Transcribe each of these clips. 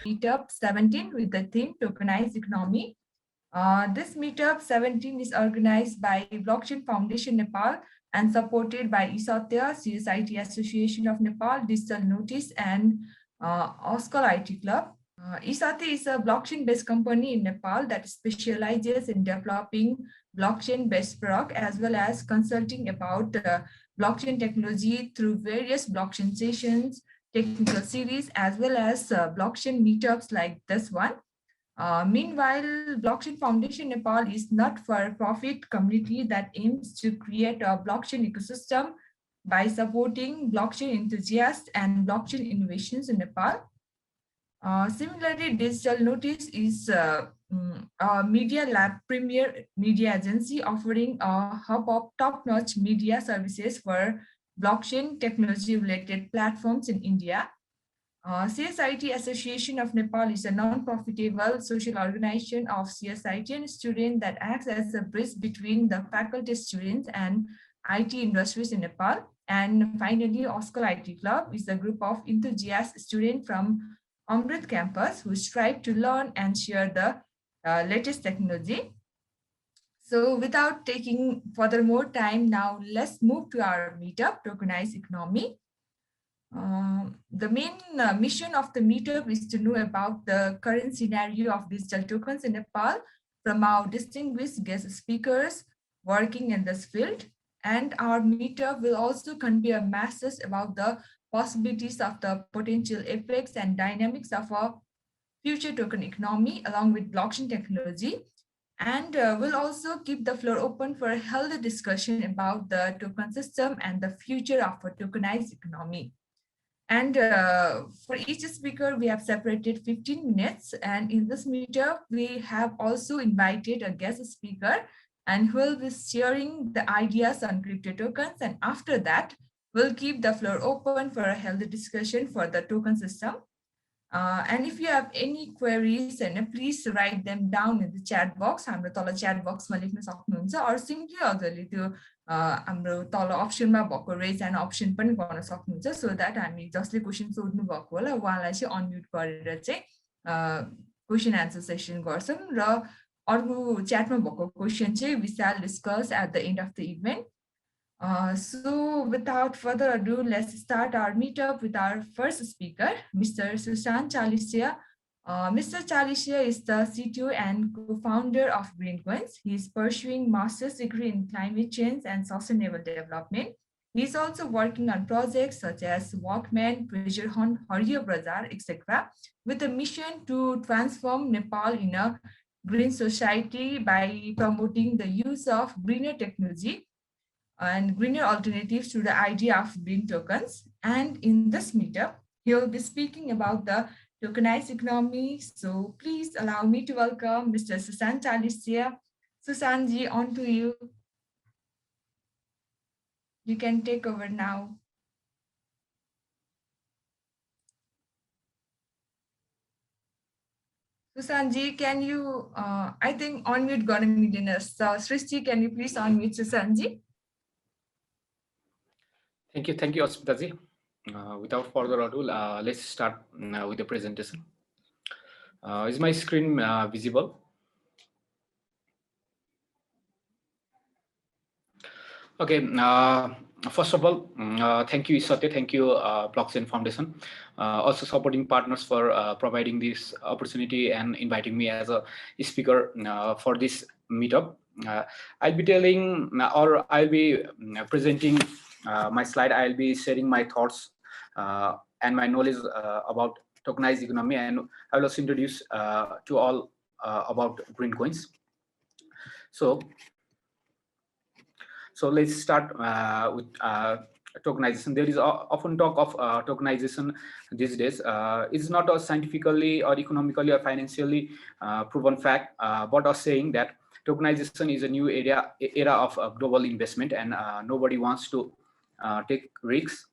Meetup 17 with the theme Tokenized Economy. This Meetup 17 is organized by Blockchain Foundation Nepal and supported by eSatya, CSIT Association of Nepal, Digital Notice, and Oscar IT Club. eSatya is a blockchain-based company in Nepal that specializes in developing blockchain-based product as well as consulting about blockchain technology through various blockchain sessions, technical series, as well as blockchain meetups like this one. Meanwhile, Blockchain Foundation Nepal is not for a profit community that aims to create a blockchain ecosystem by supporting blockchain enthusiasts and blockchain innovations in Nepal. Similarly, Digital Notice is a Media Lab premier media agency offering a hub of top-notch media services for blockchain technology-related platforms in India. CSIT Association of Nepal is a non-profitable social organization of CSIT students that acts as a bridge between the faculty, students, and IT industries in Nepal. And finally, Oscar IT Club is a group of enthusiast students from Amrit campus who strive to learn and share the latest technology. So without taking further more time, now let's move to our meetup, Tokenized Economy. The main mission of the meetup is to know about the current scenario of digital tokens in Nepal from our distinguished guest speakers working in this field. And our meetup will also convey a message about the possibilities of the potential effects and dynamics of a future token economy along with blockchain technology. And we'll also keep the floor open for a healthy discussion about the token system and the future of a tokenized economy. And for each speaker, we have separated 15 minutes. And in this meetup, we have also invited a guest speaker and who will be sharing the ideas on crypto tokens. And after that, we'll keep the floor open for a healthy discussion for the token system. And if you have any queries, and please write them down in the chat box. हाम्रो तल chat box मा लेख्न सक्नुहुन्छ or simply हजुरले त्यो हाम्रो तल अप्सनमा भएको रेज एन्ड अप्सन पनि गर्न सक्नुहुन्छ so that हामी जसले क्वेशन सोध्नु भएको होला उहाँलाई चाहिँ अनम्युट गरेर चाहिँ क्वेशन एन्सर सेसन गर्छौं र अर्को च्याटमा भएको क्वेशन चाहिँ we shall discuss at the end of the event. So without further ado, let's start our meetup with our first speaker, Mr. Sushant Chalise. Mr. Chalise is the CTO and co-founder of Greencoins. He is pursuing master's degree in climate change and sustainable development. He is also working on projects such as Walkman, Treasure Hunt, Hariyo Bazaar, etc., with a mission to transform Nepal in a green society by promoting the use of greener technology and greener alternatives to the idea of green tokens. And in this meetup, he'll be speaking about the tokenized economy. So please allow me to welcome Mr. Sushant Chalise. Sushantji, on to you. You can take over now. Sushantji, can you, I think unmute gonna be us. So Shrishti, can you please unmute Sushantji? Thank you, Asmitaji. Without further ado, let's start with the presentation. Is my screen visible? Okay. First of all, thank you, eSatya. Thank you, Blockchain Foundation. Also supporting partners for providing this opportunity and inviting me as a speaker for this meetup. I'll be telling or I'll be presenting my slide. I'll be sharing my thoughts and my knowledge about tokenized economy, and I will also introduce to all about green coins. So let's start with tokenization. There is often talk of tokenization these days. It's not a scientifically or economically or financially proven fact, but are saying that tokenization is a new era of global investment, and nobody wants to take risks.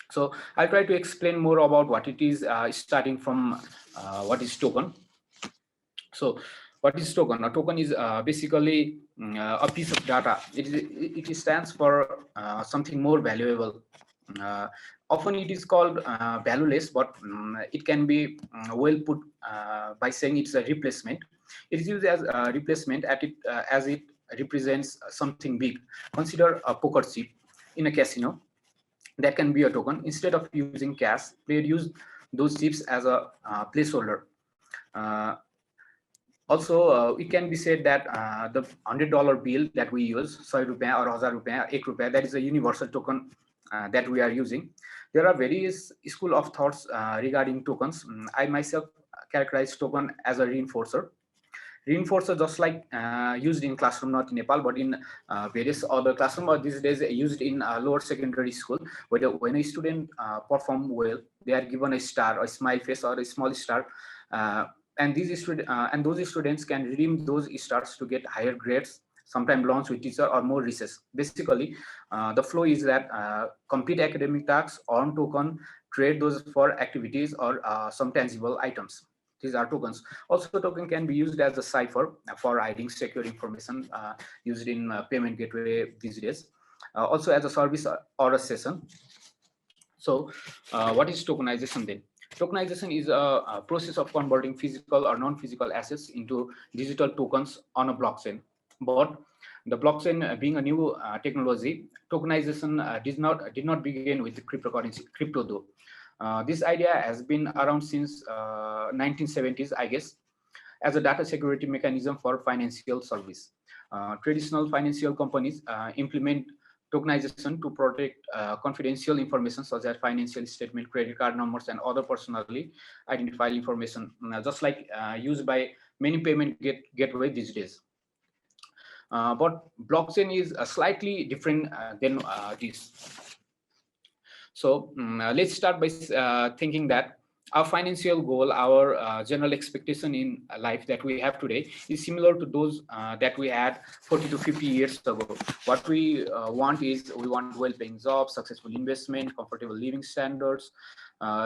So I'll try to explain more about what it is, starting from what is token. So what is token? A token is basically a piece of data. It stands for something more valuable. Often it is called valueless, but it can be well put by saying it's a replacement. It is used as a replacement as it represents something big. Consider a poker chip in a casino. That can be a token. Instead of using cash, players use those chips as a placeholder. Uh, Also, it can be said that the $100 bill that we use, 100 rupiah or 1000 rupiah, 1 rupiah, that is a universal token that we are using. There are various school of thoughts regarding tokens. I myself characterize token as a reinforcer. Reinforcer, just like used in classroom, not in Nepal, but in various other classroom, or these days used in lower secondary school, where when a student perform well, they are given a star, a smile face, or a small star. And those students can redeem those stars to get higher grades, sometimes lunch with teacher or more recess. Basically, the flow is that complete academic tasks, earn token, trade those for activities or some tangible items. These are tokens. Also, token can be used as a cipher for hiding secure information used in payment gateway these days. Also as a service or a session. So what is tokenization then? Tokenization is a process of converting physical or non-physical assets into digital tokens on a blockchain. But the blockchain being a new technology, tokenization did not begin with the cryptocurrency, crypto though. This idea has been around since 1970s, I guess, as a data security mechanism for financial service. Traditional financial companies implement tokenization to protect confidential information such as financial statement, credit card numbers, and other personally identifiable information, just like used by many payment gateway these days. But blockchain is slightly different than this. So let's start by thinking that our financial goal, our general expectation in life that we have today is similar to those that we had 40 to 50 years ago. What we want is we want well-paying jobs, successful investment, comfortable living standards,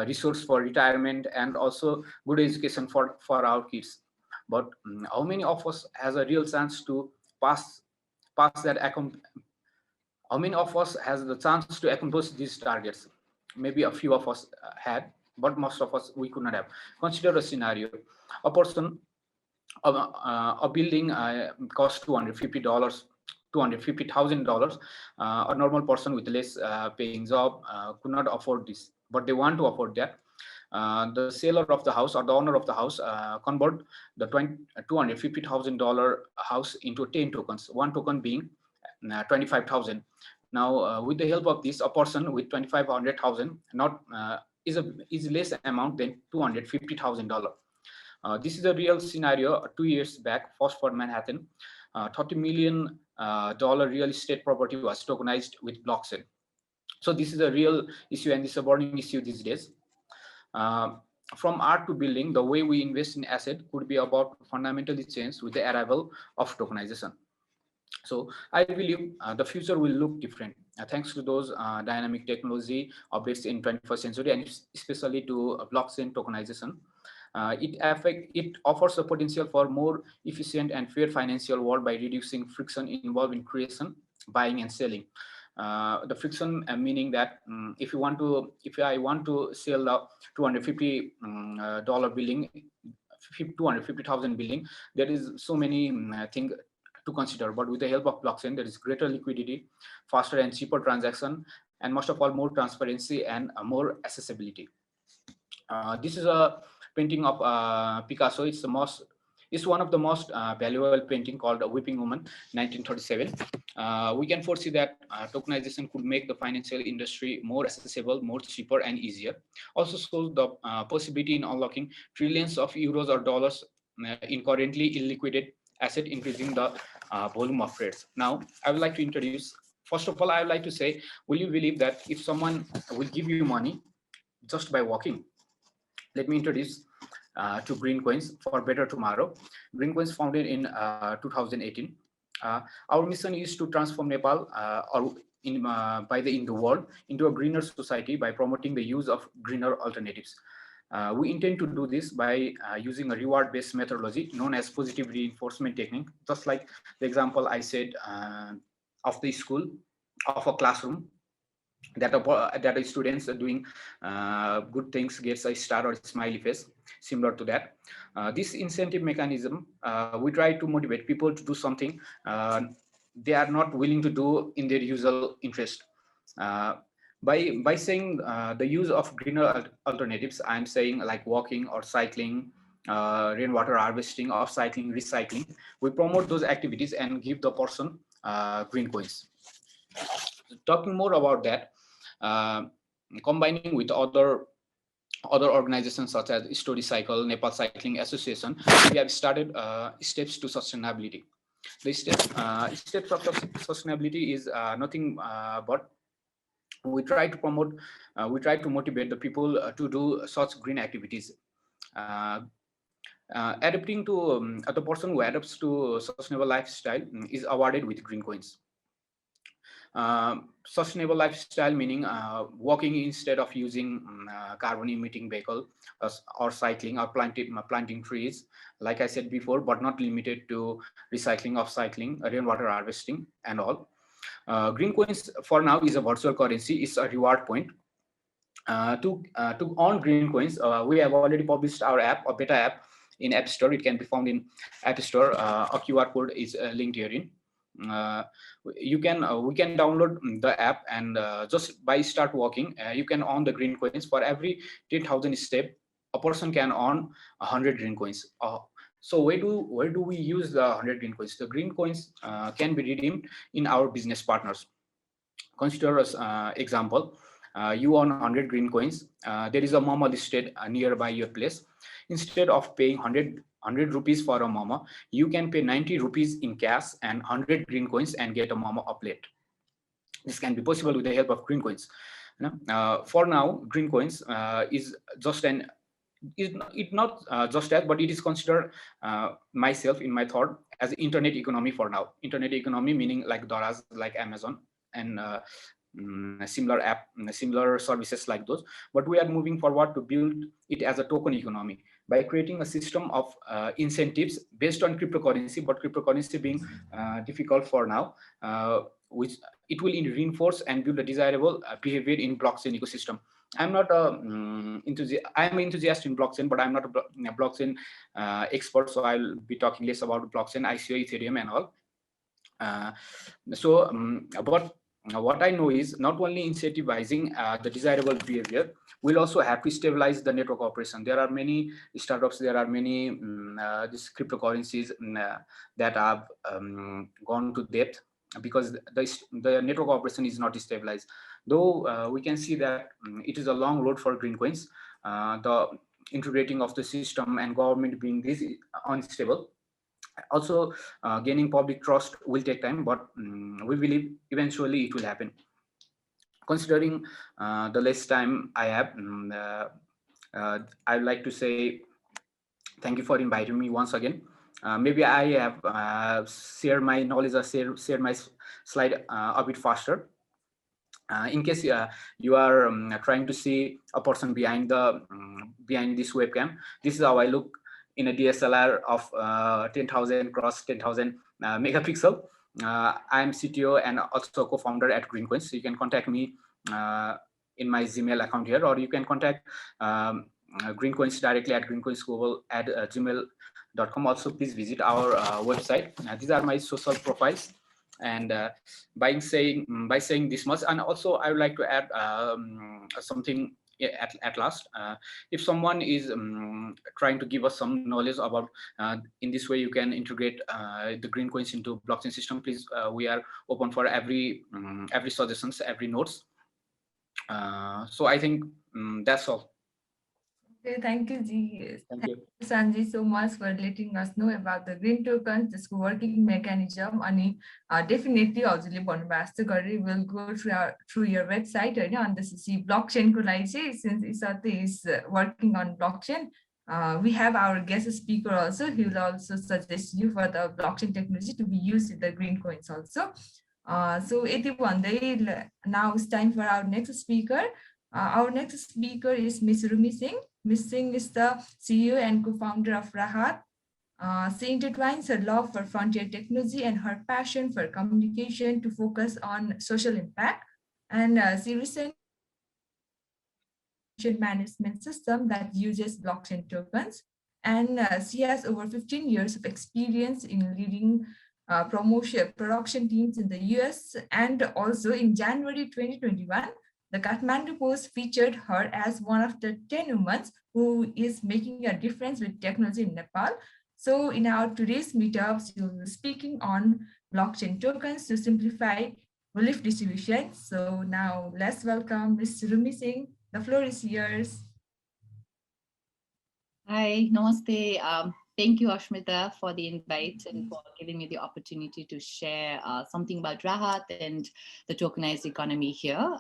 resource for retirement, and also good education for our kids. But how many of us has a real chance to pass that how many of us has the chance to accomplish these targets? Maybe a few of us had, but most of us we could not have. Consider a scenario: a person, a building costs $250, $250,000. A normal person with less paying job could not afford this, but they want to afford that. The seller of the house or the owner of the house convert the $250,000 house into 10 tokens. One token being 25,000. Now, with the help of this, a person with 2,500,000 not is less amount than $250,000. This is a real scenario 2 years back. First for Manhattan, $30 million real estate property was tokenized with blockchain. So this is a real issue, and this is a burning issue these days. From art to building, the way we invest in asset could be about fundamentally changed with the arrival of tokenization. So I believe the future will look different thanks to those dynamic technology updates in 21st century, and especially to blockchain tokenization. It offers a potential for more efficient and fair financial world by reducing friction involved in creation, buying, and selling. The friction meaning that if I want to sell the $250 billing, 250,000 billing, there is so many things to consider. But with the help of blockchain, there is greater liquidity, faster and cheaper transaction, and most of all, more transparency and more accessibility. This is a painting of Picasso. It's one of the most valuable painting called Weeping Woman, 1937. We can foresee that tokenization could make the financial industry more accessible, more cheaper, and easier. Also shows the possibility in unlocking trillions of euros or dollars in currently illiquid asset, increasing the volume of trades. Now, I would like to introduce, first of all, I would like to say, will you believe that if someone will give you money just by walking? Let me introduce to Green Coins for Better Tomorrow. Green Coins founded in 2018. Our mission is to transform Nepal in the world into a greener society by promoting the use of greener alternatives. We intend to do this by using a reward-based methodology known as positive reinforcement technique, just like the example I said of the school, of a classroom. that a students are doing good things gets a star or smiley face, similar to that. This incentive mechanism, we try to motivate people to do something they are not willing to do in their usual interest. uh, by saying the use of greener alternatives, I'm saying like walking or cycling, rainwater harvesting, upcycling, recycling. We promote those activities and give the person green coins. Talking more about that, uh, combining with other organizations such as Story Cycle, Nepal Cycling Association, we have started steps to sustainability. The steps of sustainability is nothing but we try to motivate the people to do such green activities. Uh, Adapting to the person who adapts to sustainable lifestyle is awarded with green coins. Sustainable lifestyle meaning walking instead of using carbon emitting vehicle, or cycling or planting trees, like I said before, but not limited to recycling, upcycling, rainwater harvesting and all. Green coins for now is a virtual currency, it's a reward point. To earn green coins, we have already published our app, a beta app, in App Store. It can be found in App Store. A QR code is linked herein. Uh, we can download the app, and just by start walking, you can earn the green coins. For every 10,000 step, a person can earn 100 green coins. So where do we use the 100 green coins? The green coins can be redeemed in our business partners. Consider as example, you earn 100 green coins. There is a mama listed nearby your place. Instead of paying 100 rupees for a mama, you can pay 90 rupees in cash and 100 green coins and get a mama a plate. This can be possible with the help of green coins. For now, green coins is just an it not just that, but it is considered myself in my thought as internet economy for now. Internet economy meaning like Doras, like Amazon, and similar app, similar services like those. But we are moving forward to build it as a token economy by creating a system of incentives based on cryptocurrency, but cryptocurrency being difficult for now, which it will reinforce and build a desirable behavior in blockchain ecosystem. I'm not a I'm an enthusiast in blockchain, but I'm not a blockchain expert, so I'll be talking less about blockchain, ICO, Ethereum, and all. Uh, but what I know is not only incentivizing the desirable behavior, we'll also have to stabilize the network operation. There are many startups, there are many these cryptocurrencies that have gone to debt because the network operation is not stabilized. Though we can see that it is a long road for green coins. The integrating of the system and government being this unstable. Also, gaining public trust will take time, but we believe eventually it will happen. Considering the less time I have, I would like to say thank you for inviting me once again. Maybe I have shared my knowledge or shared my slide a bit faster. In case you are trying to see a person behind this webcam, this is how I look in a DSLR of 10,000 cross 10,000 megapixel. I'm CTO and also co-founder at Greencoins. So you can contact me in my Gmail account here, or you can contact Greencoins directly at greencoinsglobal@gmail.com. Also, please visit our website. These are my social profiles. And by saying this much, and also I would like to add something at last. If someone is trying to give us some knowledge about in this way you can integrate the green coins into blockchain system, please, we are open for every suggestions, every notes. So I think that's all. Okay, thank you, Ji. Thank you. Sanji, so much for letting us know about the green tokens, this working mechanism, and definitely हजुरले भन्नुभएको जस्तो गरी we'll go through your website हैन, अनि त्यसपछि blockchain को लागि चाहिँ since eSatya is working on blockchain, we have our guest speaker also. He will also suggest you for the blockchain technology to be used in the green coins also. So यति भन्दै now it's time for our next speaker. Our next speaker is Ms. Rumee Singh. Ms. Singh is the CEO and co-founder of Rahat. She intertwines her love for frontier technology and her passion for communication to focus on social impact. And she recently management system that uses blockchain tokens. And she has over 15 years of experience in leading promotion production teams in the US. And also in January 2021, the Kathmandu Post featured her as one of the 10 women who is making a difference with technology in Nepal. So in our today's meetups, you'll be speaking on blockchain tokens to simplify relief distribution. So now let's welcome Ms. Rumee Singh. The floor is yours. Hi, namaste. Thank you, Ashmita, for the invite and for giving me the opportunity to share something about Rahat and the tokenized economy here.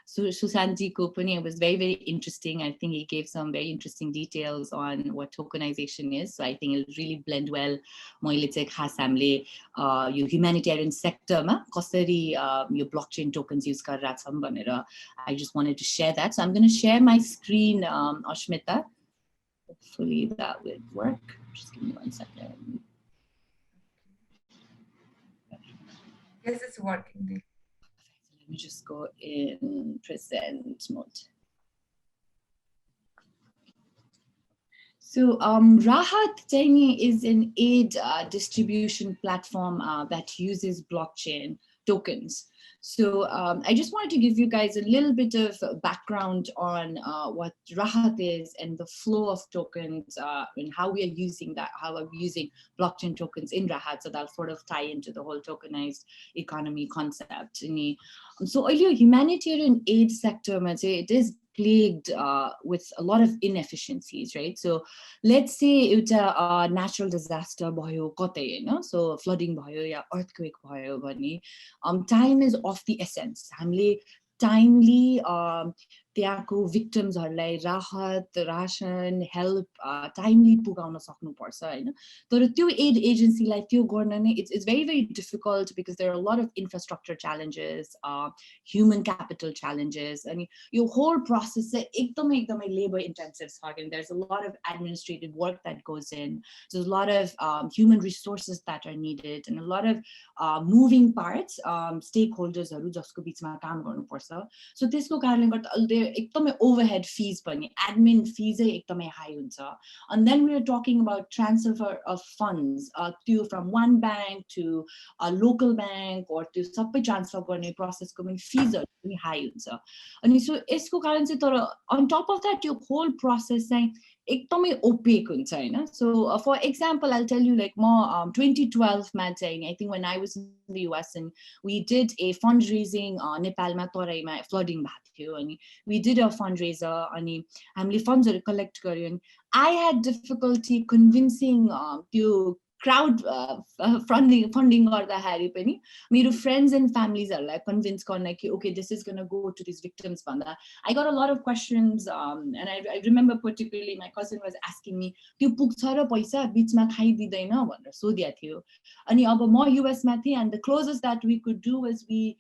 So Sushant Kopani, it was very, very interesting. I think he gave some very interesting details on what tokenization is. So I think it'll really blend well. Moile चाहिँ खास हामीले यो humanitarian sector मा कसरी यो blockchain tokens use गरिरहेका छौं भनेर I just wanted to share that. So I'm going to share my screen, Ashmita. Hopefully that would work. Just give me 1 second. Yes, it's working. Let me just go in present mode. So Rahat is an aid distribution platform that uses blockchain tokens. So I just wanted to give you guys a little bit of background on what Rahat is and the flow of tokens and how we are using that, how we're using blockchain tokens in Rahat. So that'll sort of tie into the whole tokenized economy concept. So earlier humanitarian aid sector, it is plagued with a lot of inefficiencies, right? So let's say it's a natural disaster bhayo katai Hahn, so flooding bhayo या earthquake bhayo भने time is of the essence. हामीले timely त्यहाँको victimsहरुलाई राहत, ration, help timely पुगाउन सक्नुपर्छ हैन. तर त्यो aid agencyलाई त्यो गर्न नै it's very, very difficult because there are a lot of infrastructure challenges, human capital challenges, and your whole process चाहिँ एकदमै labor intensive छ. And there's a lot of administrative work that goes in. There's a lot of human resources that are needed and a lot of moving parts, stakeholdersहरु जसको बीचमा काम गर्नुपर्छ. So त्यसको कारणले गर्दा एकदमै overhead fees पनि, admin fees एकदमै high हुन्छ. And then we are talking about transfer of funds from one bank to a local bank or to सबै transfer गर्ने process को पनि fees पनि high हुन्छ. अनि so यसको कारण चाहिँ तर on top of that your whole process चाहिँ एकदमै opaque हुन्छ हैन. So for example I'll tell you like म 2012 मा चाहिँ I think when I was in the US and we did a fundraising नेपालमा तराईमा flooding भएको थियो अनि we did a fundraiser अनि हामीले fundsहरु collect गर्यो अनि I had difficulty convincing त्यो crowd funding गर्दाखेरि पनि मेरो friends and families हरुलाई convince गर्न कि okay this is going to go to these victims भन्दा I got a lot of questions and I remember particularly my cousin was asking me त्यो पुग्छ र पैसा बीचमा खाइदिदैन भनेर सोध्या थियो. अनि अब म US मा थिए and the closest that we could do was we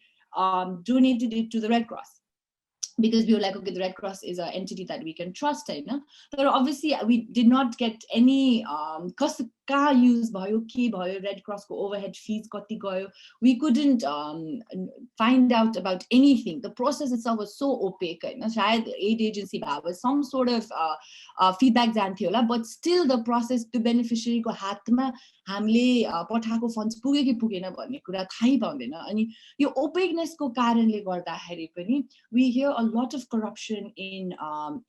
donated it to the Red Cross. Because we were like, okay, the Red Cross is an entity that we can trust, right? But obviously, we did not get any कहाँ use भयो के भयो Red Cross को overhead fees कति गयो. We couldn't find out about anything. The process itself was so opaque. शायद aid agency was some sort of feedback जान्थ्यो होला, but still the process to beneficiary को हातमा हामीले पठाएको funds पुग्यो कि पुगेन भन्ने कुरा थाहै पाउँदैन. अनि यो opaqueness को कारणले गर्दाखेरि पनि we hear a lot of corruption in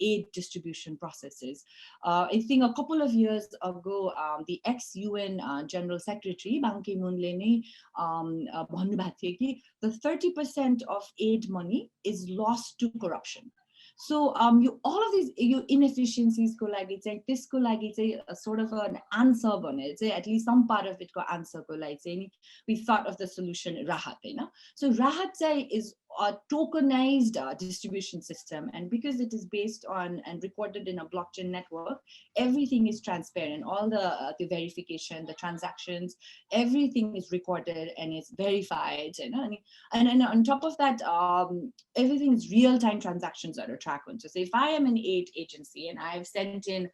aid distribution processes. I think a couple of years ago, the ex-UN General Secretary, Ban Ki-moonले नै भन्नुभएको थियो कि the 30% of aid money is lost to corruption. So all of these inefficiencies को लागि चाहिँ त्यसको लागि चाहिँ sort of an answer भनेर चाहिँ at least some part of it को answer को लागि चाहिँ नि we thought of the solution Rahat Hahn. So Rahat चाहिँ is a tokenized distribution system, and because it is based on and recorded in a blockchain network, everything is transparent. All the verification, the transactions, everything is recorded and it's verified. And on top of that, everything is real-time transactions that are tracked. So if I am an aid agency and I've sent in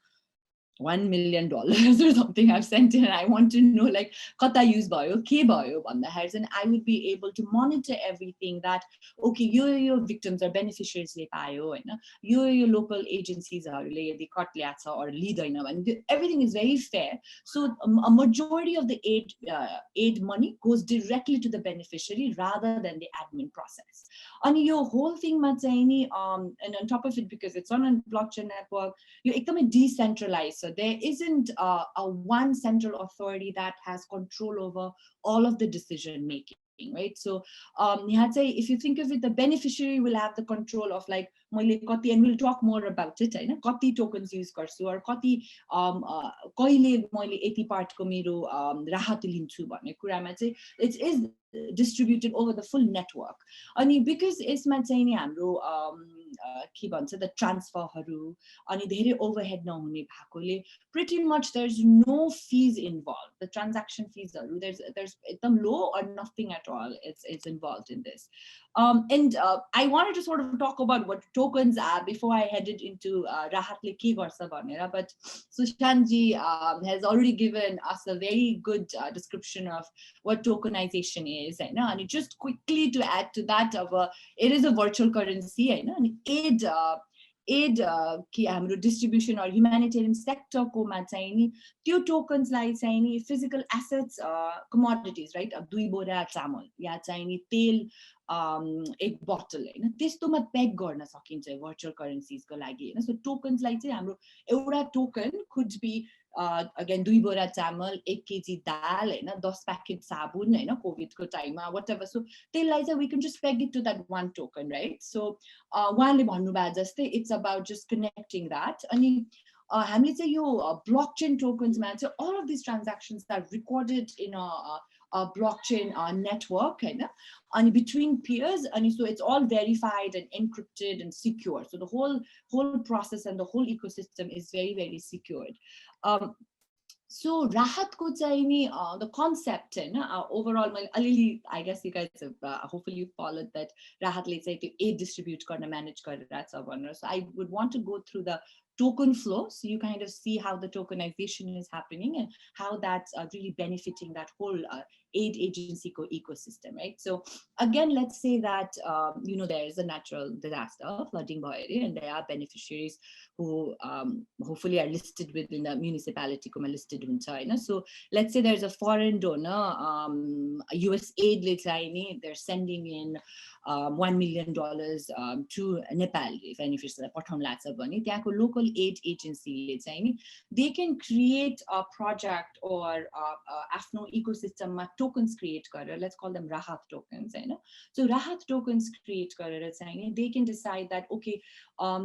$1 million or something I've sent in, and I want to know like kata use bhayo ke bhayo bhanदाखेरि and I would be able to monitor everything that okay your victims or beneficiaries le payo Hahn yo local agencies हरुले यदि cut ल्याछ or लिदैन भने everything is very fair. So a majority of the aid money goes directly to the beneficiary rather than the admin process. And your whole thing ma चाहिँ नि and on top of it, because it's on a blockchain network, you एकदमै decentralized. So there isn't a one central authority that has control over all of the decision making, right? So if you think of it, the beneficiary will have the control of like and we'll talk more about it, होइन कति tokens use गर्छु or कति कहिले मैले यति part को मेरो राहत लिन्छु भन्ने कुरामा चाहिँ it is distributed over the full network. अनि because यसमा चाहिँ नि हाम्रो के भन्छ the transferहरू अनि धेरै overhead नहुने भएकोले pretty much there's no fees involved. The transaction fees there's एकदम low or nothing at all. It's involved in this. And I wanted to sort of talk about what tokens are before I headed into Rahatle ke garcha bhanera, but Sushant ji has already given us a very good description of what tokenization is, and just quickly to add to that, it is a virtual currency, and aid कि हाम्रो distribution or humanitarian sector को मा चाहिँ नि त्यो tokens लाई चाहिँ नि physical assets commodities, right? अब 2 बोरा चामल या चाहिँ नि तेल एक bottle हैन त्यस्तोमा peg गर्न सकिन्छ virtual currencies को लागि हैन. So tokens लाई चाहिँ हाम्रो एउटा token could be again 2 बोरा चामल 1 kg दाल हैन 10 packet साबुन हैन covid को time मा whatever. So त्यसलाई चाहिँ we can just peg it to that one token, right? So उहाँले भन्नु भए जस्तै it's about just connecting that. अनि हामीले चाहिँ यो blockchain tokens मा चाहिँ all of these transactions are recorded in a blockchain network and between peers, and so it's all verified and encrypted and secure. So the whole process and the whole ecosystem is very, very secured. So rahat ko चाहिँ नि the concept overall I guess you guys have hopefully you followed that rahatले चाहिँ त्यो aid distribute गर्न manage गरिरहेछ भनेर. So I would want to go through the token flow so you kind of see how the tokenization is happening and how that's really benefiting that whole aid agency ecosystem, right? So again, let's say that there is a natural disaster, flooding bhayo, and there are beneficiaries who hopefully are listed within the municipality listed huncha. So let's say there's a foreign donor, US aid they're sending in $1 million to Nepal, if any local aid agency, they can create a project or afno ecosystem tokens create गरेर, let's call them rahat tokens. So rahat tokens create गरेर चाहिँ they can decide that okay,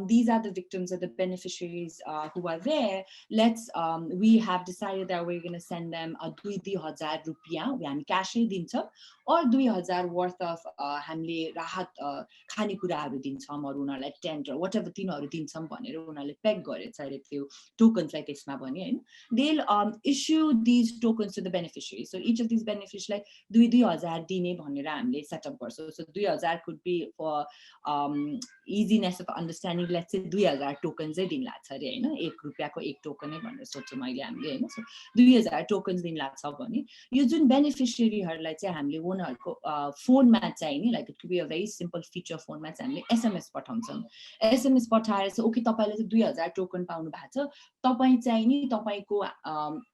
these are the victims or the beneficiaries who are there. Let's we have decided that we're going to send them a 2,000 rupiah, हामी क्याशै दिन्छौँ, or 2,000 worth of हामीले राहत खानेकुराहरू दिन्छौँ अरु उनीहरुलाई टेन्ट or whatever तिनीहरु दिन्छौँ भनेर उनीहरुले पेग गरेछ अरे त्यो tokens लाई त्यसमा भने हैन. They'll issue these tokens to the beneficiaries. So each of these beneficiaries like 2,000 दिने भनेर हामीले set up गर्छौँ. So 2,000 could be for easiness of understanding, let's say 2,000 tokens चाहिँ दिनला छ अरे हैन, 1 रुपैयाँको 1 token नै भनेर सोच्छौँ मैले हामीले हैन. So 2,000 tokens दिनला छ भने यो जुन beneficiaryहरुलाई चाहिँ हामीले उनीहरुको फोनमा चाहिँ नि, like it could be a very simple feature फोनमा चाहिँ हामीले SMS पठाउँछौँ. SMS पठाएर चाहिँ ओके तपाईले चाहिँ 2,000 टोकन पाउनु भएको छ, तपाई चाहिँ नि तपाईको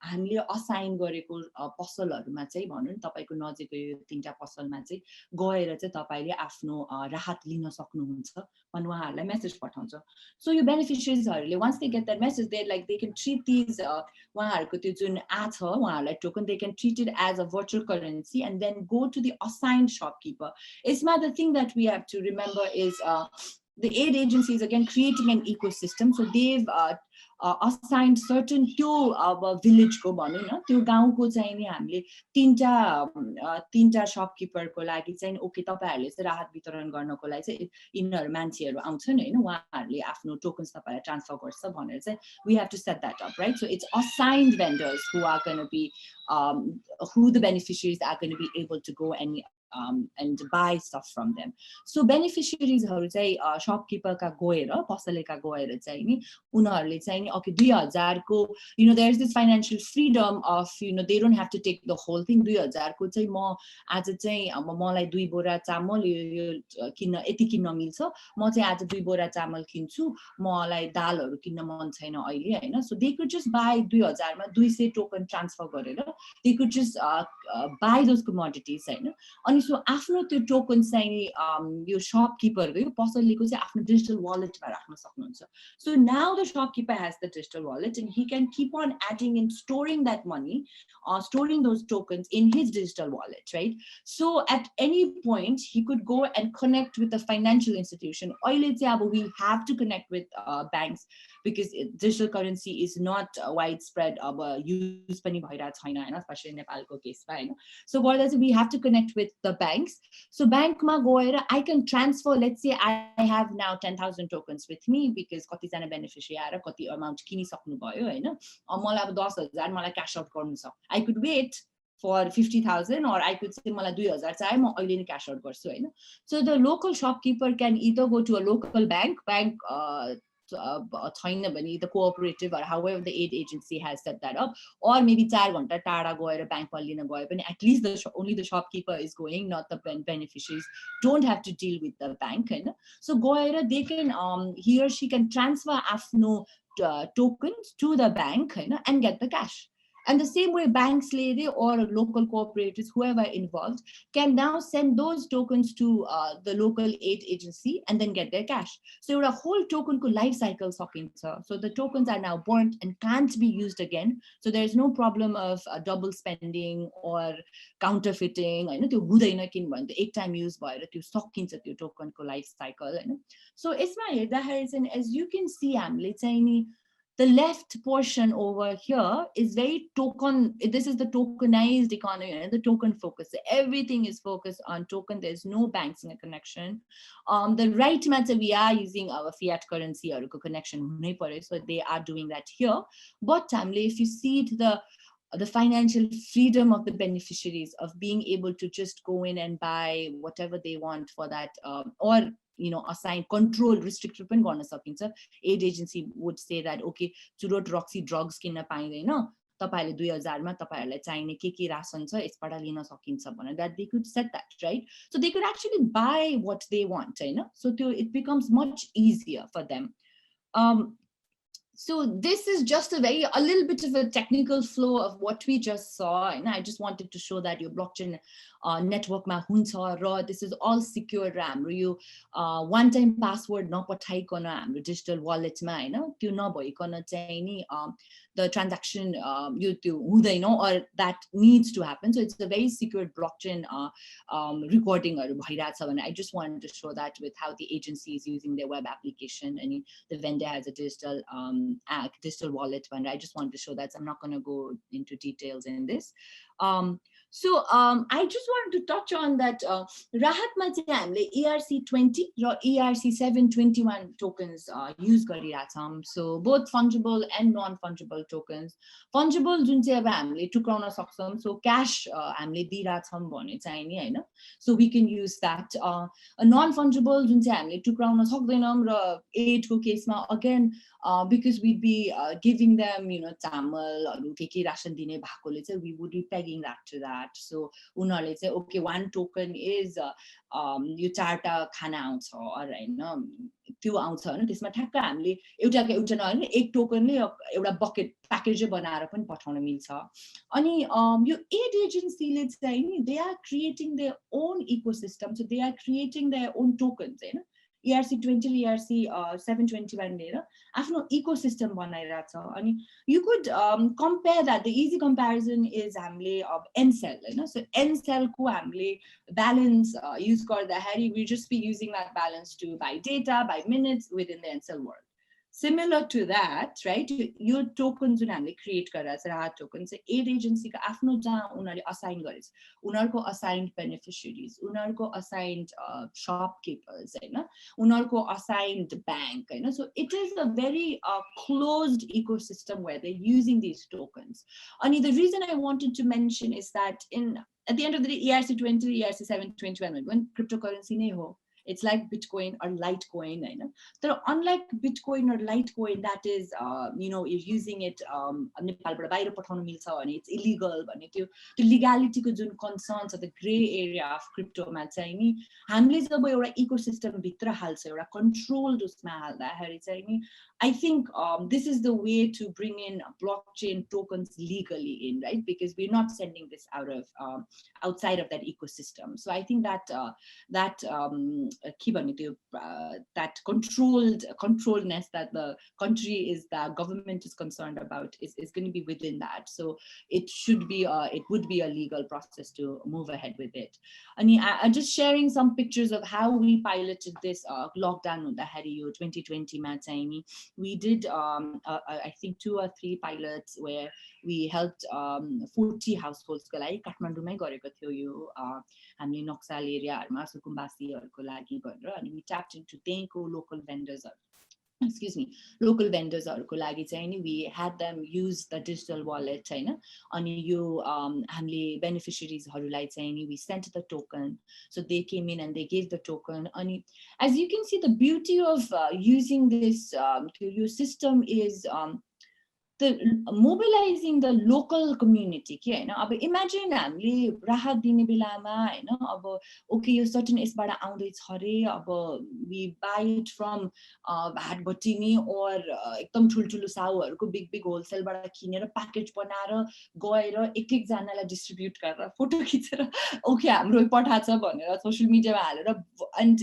हामीले असाइन गरेको पसलहरुमा चाहिँ भनौं नि तपाईको नजिकै यो 3टा पसलमा चाहिँ गएर चाहिँ तपाईले आफ्नो राहत लिन सक्नुहुन्छ भन्ने उहाँहरुलाई message पठाउँछ. So your beneficiaries once they get that message, they can treat these उहाँहरुको त्यो जुन छ उहाँहरुलाई token, they can treat it as a virtual currency and then go to the assigned shopkeeper. Isma, the thing that we have to remember is the aid agency is again creating an ecosystem. So they've assigned certain त्यो village को भनौं न त्यो गाउँको चाहिँ नि हामीले तीनटा shopkeeper को लागि चाहिँ ओके तपाईहरुले चाहिँ राहत वितरण गर्नको लागि चाहिँ यिनीहरु मान्छेहरु आउँछन् हैन, उहाँहरुले आफ्नो tokens तपाईलाई ट्रान्सफर गर्छ भनेर चाहिँ we have to set that up, right? So it's assigned vendors who are going to be who the beneficiaries are going to be able to go and and buy stuff from them. So beneficiaries shopkeeper ka goera, pasale ka goera चाहिँ नि उनीहरूले चाहिँ नि okay 2000 को, you know, there's this financial freedom of, you know, they don't have to take the whole thing. 2000 को चाहिँ म आज चाहिँ मलाई 2 बोरा चामल यो किन्न यति किन्न मिल्छ, म चाहिँ आज 2 बोरा चामल किन्छु, मलाई दालहरु किन्न मन छैन अहिले हैन. So they could just buy 2000 मा 200 token transfer गरेर they could just buy those commodities हैन. अनि सो आफ्नो त्यो tokens चाहिँ नि यो shopkeeper को यो पसलेको चाहिँ आफ्नो digital wallet मा राख्न सक्नुहुन्छ. So now the shopkeeper has the digital wallet and he can keep on adding and storing that money, storing those tokens in his digital wallet, right? So at any point he could go and connect with the financial institution. We have to connect with banks because digital currency is not widespread use, especially in Nepal case. So we have to connect with the banks. So bank ma goera, I can transfer, let's say I have now 10,000 tokens with me because kati jana beneficiary aera kati amount kini saknu bhayo हैन. मलाई अब 10,000 मलाई cash out गर्नु छ. I could wait for 50,000 or I could say मलाई 2,000 चाहिँ म अहिले नै cash out गर्छु हैन. So the local shopkeeper can either go to a local bank छैन भने the cooperative or however the aid agency has set that up, or maybe 4 घण्टा टाढा गएर बैंकमा लिन गए पनि at least only the shopkeeper is going, not the beneficiaries don't have to deal with the bank Hahn. So गएर they can he or she can transfer आफ्नो tokens to the bank Hahn and get the cash. And the same way banks or local cooperatives, whoever involved, can now send those tokens to the local aid agency and then get their cash. So a whole token ko life cycle sakincha. So the tokens are now burnt and can't be used again. So there's no problem of double spending or counterfeiting. I know त्यो हुँदैन किनभने एक time use भएर त्यो सकिन्छ त्यो token ko life cycle हैन. So यसमा हेर्दाखेरि as you can see हामीले चाहिँ नि the left portion over here is very token. This is the tokenized economy and the token focus. Everything is focused on token. There's no banks in a connection. The right matter we are using our fiat currency or connection. So they are doing that here. But if you see it, the financial freedom of the beneficiaries of being able to just go in and buy whatever they want for that, or you know, assign control restricted पनि गर्न सकिन्छ. Aid agency would say that okay, चुरोट रक्सी drugs किन्न पाइदैन, तपाईले 2000 मा तपाईहरुलाई चाहिने के रासन छ यसबाट लिन सकिन्छ भनेर that they could set that, right? So they could actually buy what they want, Hahn. So it becomes much easier for them. So this is just a little bit of a technical flow of what we just saw, and I just wanted to show that your blockchain network ma huncha ra this is all secure ra हाम्रो यो one time password नपठाइकन हाम्रो digital wallet ma हैन त्यो नभइकन चाहिँ नि the transaction यो त्यो हुँदैन or that needs to happen. So it's a very secure blockchain recording हरु भइराछ भने I just wanted to show that with how the agency is using their web application and the vendor has a digital digital wallet. And I just wanted to show that, so I'm not going to go into details in this. So I just wanted to touch on that Rahat ma चाहिँ हामीले ERC20 raw ERC721 tokens use गरिराछौं. So both fungible and non-fungible tokens. Fungible जुन चाहिँ अब हामीले टुक्राउन सक्छौं, so cash हामीले दिइराछौं भने चाहिँ नि हैन, so we can use that. Non-fungible जुन चाहिँ हामीले टुक्राउन सक्दैनौं र aid को केसमा again because we'd be giving them, you know, चामलहरु के राशन दिने भएकोले चाहिँ we would be pegging that to that. So उनीहरुले चाहिँ okay, one token is यो चारटा खाना आउँछ or हैन त्यो आउँछ हैन, त्यसमा ठ्याक्क हामीले एउटा नभए एक टोकनले एउटा बकेट प्याकेज बनाएर पनि पठाउन मिल्छ. अनि यो एड एजेन्सीले चाहिँ नि they are creating their own ecosystem, so they are creating their own tokens Hahn. ERC20 ERC721 लिएर आफ्नो ecosystem बनाइराछ. अनि you could compare that. The easy comparison is हामीले अब Ncell हैन, so Ncell को हामीले balance use गर्दाखेरि we just be using that balance to buy data, buy minutes within the Ncell world. Similar to that, right? Your tokens जुन हामीले create गरेछ Rahat tokens चाहिँ aid agency को आफ्नो जहाँ उनीहरुले assign गरेछ, उनीहरुको assigned beneficiaries, उनीहरुको assigned shopkeepers हैन, उनीहरुको assigned bank Hahn. So it is a very closed ecosystem where they're using these tokens. And the reason I wanted to mention is that in at the end of the day, ERC20, ERC721, when cryptocurrency नै हो. It's like Bitcoin or Litecoin. So unlike Bitcoin or Litecoin, that is, you're using it, it's illegal. The legality concerns of the gray area of crypto. Ecosystem controlled. I think this is the way to bring in blockchain tokens legally in, right? Because we're not sending this out of outside of that ecosystem. So I think that that controlledness that the country is, the government is concerned about is going to be within that. So it should be it would be a legal process to move ahead with it. And I'm just sharing some pictures of how we piloted this lockdown in the 2020 match. We did I think 2 or 3 pilots where we helped 40 households ko लागि काठमाडौँमै गरेको थियो यो हामीले नक्सल एरियाहरुमा सुकुम्बासीहरुको लागि गरेर अनि we tapped into त्यहीको local vendors local vendors-हरुको लागि चाहिँ नि we had them use the digital wallet हैन अनि यो हामीले beneficiaries-हरुलाई चाहिँ नि we sent the token, so they came in and they gave the token. अनि as you can see, the beauty of using this your system is the mobilizing the local community. Imagine हामीले राहत दिने बेलामा हैन अब okay यो certain यसबाट आउँदै छ रे अब we buy it from भाटबटिनी or एकदम ठुलठुलो साउहरुको big wholesale बाट किनेर प्याकेज बनाएर गएर एक जनालाई डिस्ट्रिब्युट गरेर फोटो खिचेर okay हाम्रो पठाछ भनेर सोशल मिडियामा हालेर and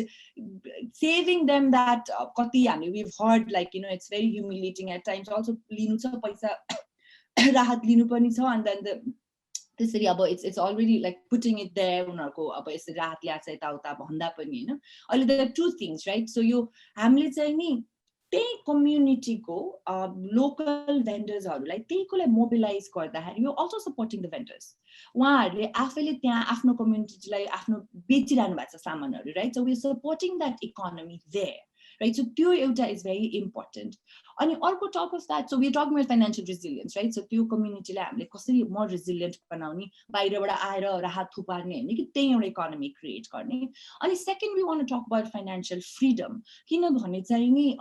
saving them that कति हामी we've heard like it's very humiliating at times also लिनु छ पैसा राहत लिनु पनि छ and then त्यसरी अब it's already like putting it there उनीहरुको अब यसरी राहत ल्याछ यताउता भन्दा पनि हैन अहिले there are 2 things, right? So यो हामीले चाहिँ नि त्यही कम्युनिटीको लोकल भेन्डर्सहरुलाई त्यहीकोलाई मोबिलाइज गर्दाखेरि you also supporting the vendors. उहाँहरुले आफैले त्यहाँ आफ्नो कम्युनिटीलाई आफ्नो बेचिरहनु भएको छ सामानहरु, right? So we are supporting that economy there, right? So त्यो एउटा is very important. अनि अर्को top of that, so we are talking about financial resilience, right? So त्यो कम्युनिटीलाई हामीले कसरी more resilient बनाउने, बाहिरबाट आएर राहत थुपार्ने हैन कि त्यही एउटा इकोनोमी क्रिएट गर्ने. अनि second we want to talk about financial freedom. किनभने चाहिँ नि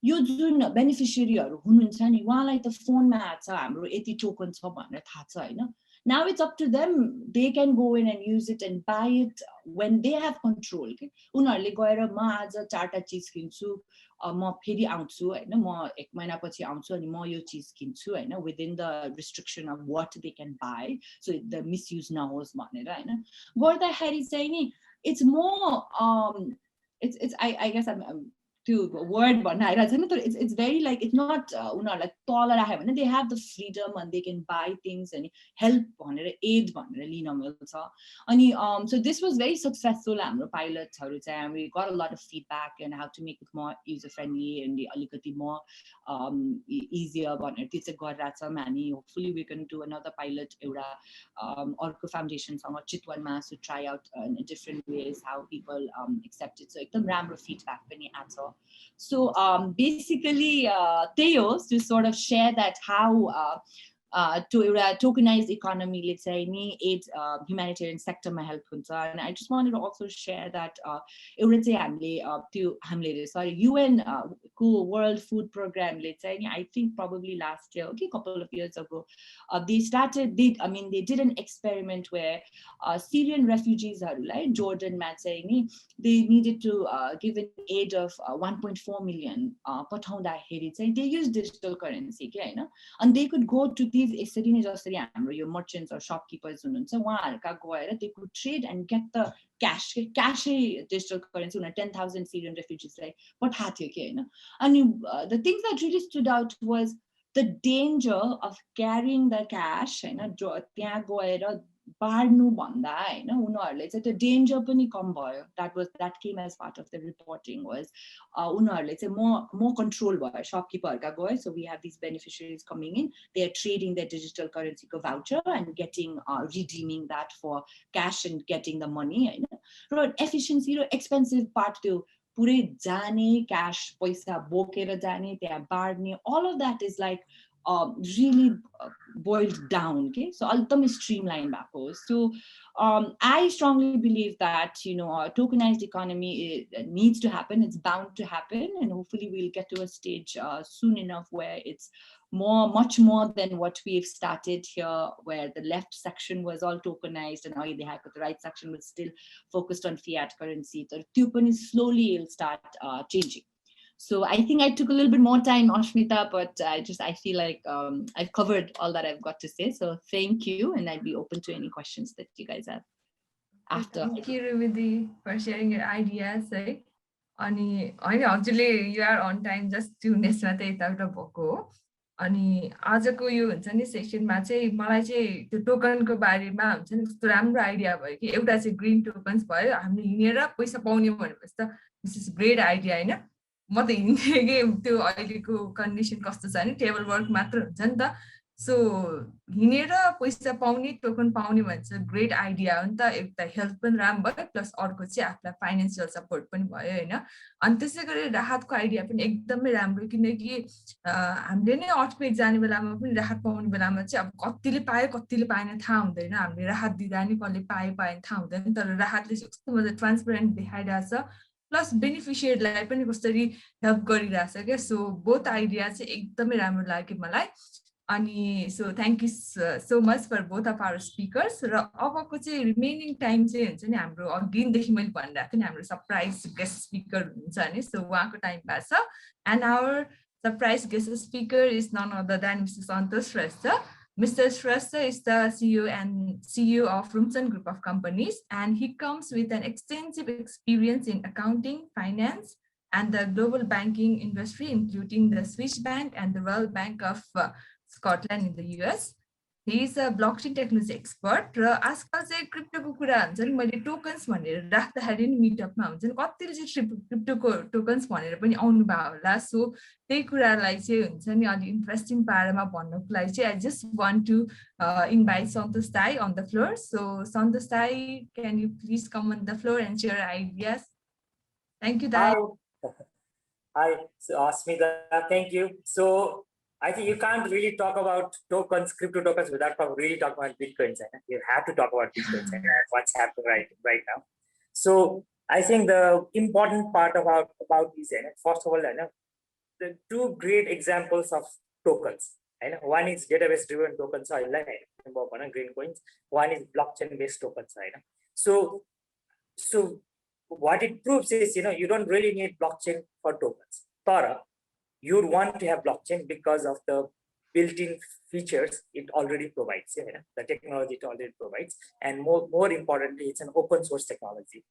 यो जुन बेनिफिशियरीहरु हुनुहुन्छ नि उहाँलाई त फोनमा छ हाम्रो यति टोकन छ भनेर थाहा छ हैन. Now it's up to them. They can go in and use it and buy it when they have control. Okay? उनीहरुले गएर म आज 4टा चीज किन्छु म फेरि आउँछु हैन म 1 महिना पछि आउँछु अनि म यो चीज किन्छु हैन within the restriction of what they can buy, so the misuse नहोस् भनेर हैन गर्दाखेरि चाहिँ नि it's more it's I guess I'm to word it's very like it's not like taller. They have the freedom and they can buy things and help aid so this was very successful pilots and we got a lot of feedback and how to make it more user friendly and more easier. Hopefully we can do another pilot Orco Foundation to try out in different ways how people accept it. So it's ramro feedback so basically Theos to sort of share that how to a tokenized economy, let's say, aid humanitarian sector my help and I just wanted to also share that UN World Food Program, let's say, I think probably last year, okay, couple of years ago, they did an experiment where Syrian refugees are like Jordan they needed to give an aid of 1.4 million they use digital currency and they could go to these merchants or shopkeepers they could trade and get the cash digital currency 10,000 Syrian refugees but and the things that really stood out was the danger of carrying the cash the danger that came as part of the reporting was more control by shopkeeper. So we have these beneficiaries coming in, they are trading their digital currency voucher and getting redeeming that for cash and getting the money. Efficiency, expensive part to पुरै जाने cash पैसा बोकेर जाने त्यहाँ बाड्ने all of that is like really boiled down. Okay, so ultimately streamlined backo. So I strongly believe that a tokenized economy needs to happen. It's bound to happen, and hopefully we'll get to a stage soon enough where it's much more than what we've started here, where the left section was all tokenized and the right section was still focused on fiat currency. The Tupan is slowly it'll start changing. So I think I took a little bit more time, Ashmita, but I feel like I've covered all that I've got to say. So thank you, and I'd be open to any questions that you guys have after. Thank you, Rumee, for sharing your ideas. Ani हजुरले you are on time, just 2 minutesमा चाहिँ यताउता भएको हो. अनि आजको यो हुन्छ नि सेक्सनमा चाहिँ मलाई चाहिँ त्यो टोकनको बारेमा हुन्छ नि कस्तो राम्रो आइडिया भयो कि एउटा चाहिँ ग्रीन टोकन्स भयो. हामीले हिँडेर पैसा पाउने भनेपछि त दिस इज ग्रेट आइडिया हैन. म त हिँडेकै त्यो अहिलेको कन्डिसन कस्तो छ नि टेबल वर्क मात्र हुन्छ नि त. सो हिँडेर पैसा पाउने टोकन पाउने भन्छ ग्रेट आइडिया हो नि त. एउटा हेल्थ पनि राम्रो भयो प्लस अर्को चाहिँ आफूलाई फाइनेन्सियल सपोर्ट पनि भयो होइन. अनि त्यसै गरी राहतको आइडिया पनि एकदमै राम्रो, किनकि हामीले नै अर्थक्वेक जाने बेलामा पनि राहत पाउने बेलामा चाहिँ अब कतिले पायो कतिले पाएन थाहा हुँदैन. हामीले राहत दिँदा नि कसले पायो पाएन थाहा हुँदैन, तर राहतले चाहिँ कस्तो मजा ट्रान्सपेरेन्ट देखाइरहेछ, प्लस बेनिफिसियरीलाई पनि कसरी हेल्प गरिरहेछ क्या. सो बोथ आइडिया चाहिँ एकदमै राम्रो लाग्यो मलाई. अनि so thank you so much for both of our speakers. र अबको चाहिँ रिमेनिङ टाइम चाहिँ हुन्छ नि हाम्रो अघिदेखि मैले भनिरहेको थिएँ नि हाम्रो सरप्राइज गेस्ट स्पिकर हुन्छ नि. सो उहाँको टाइम पास छ. And our surprise guest speaker is none other than Mr. Santosh Shrestha. Mr. Shrestha is the CEO of Rumee Singh Group of Companies, and he comes with an extensive experience in accounting, finance, and the global banking industry, including the Swiss Bank and the Royal Bank of Scotland in the US. He is a blockchain technology expert. र आजकल चाहिँ क्रिप्टोको कुरा हुन्छ नि, मैले tokens भनेर राख्दाखेरि नि मिटअपमा हुन्छ नि कतिले चाहिँ क्रिप्टोको टोकन्स भनेर पनि आउनु भयो होला. सो त्यही कुरालाई चाहिँ हुन्छ नि अलि इन्ट्रेस्टिङ पारामा भन्नको लागि चाहिँ I just want to invite Santosh dai on the floor. So Santosh dai, can you please come on the floor and share ideas. Thank you dai. Hi, Smita, thank you. So I think you can't really talk about tokens, crypto tokens, without really talking about Bitcoins. You have to talk about Bitcoins and what's happening right now. So I think the important part about this, first of all, the two great examples of tokens. One is database-driven tokens, green coins. One is blockchain-based tokens. So what it proves is, you don't really need blockchain for tokens. But you want to have blockchain because of the built-in features it already provides. The technology it already provides, and more importantly, it's an open source technology.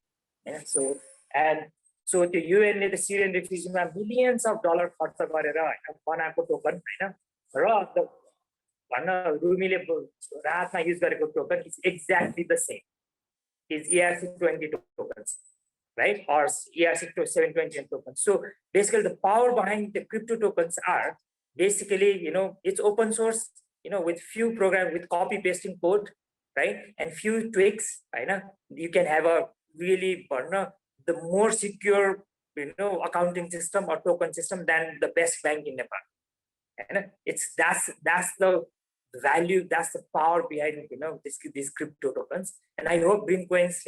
So the UN, the Syrian refugees, millions of dollars for token. Use token is exactly the same. Is ERC20 tokens, right? Or ERC720 tokens. So basically the power behind the crypto tokens are basically, it's open source, with few programs with copy pasting code, right? And few tweaks, you can have a really, the more secure, accounting system or token system than the best bank in Nepal. That's the value, that's the power behind these crypto tokens. And I hope green coins,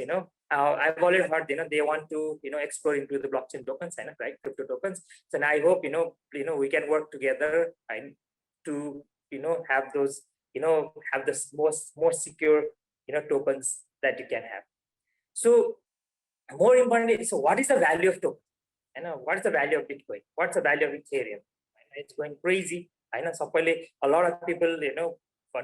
I've already heard they want to explore into the blockchain tokens, right, crypto tokens. So and I hope we can work together and to have those have the more secure tokens that you can have. So more importantly, so what is the value of token? What is the value of Bitcoin? What's the value of Ethereum? It's going crazy. I know a lot of people,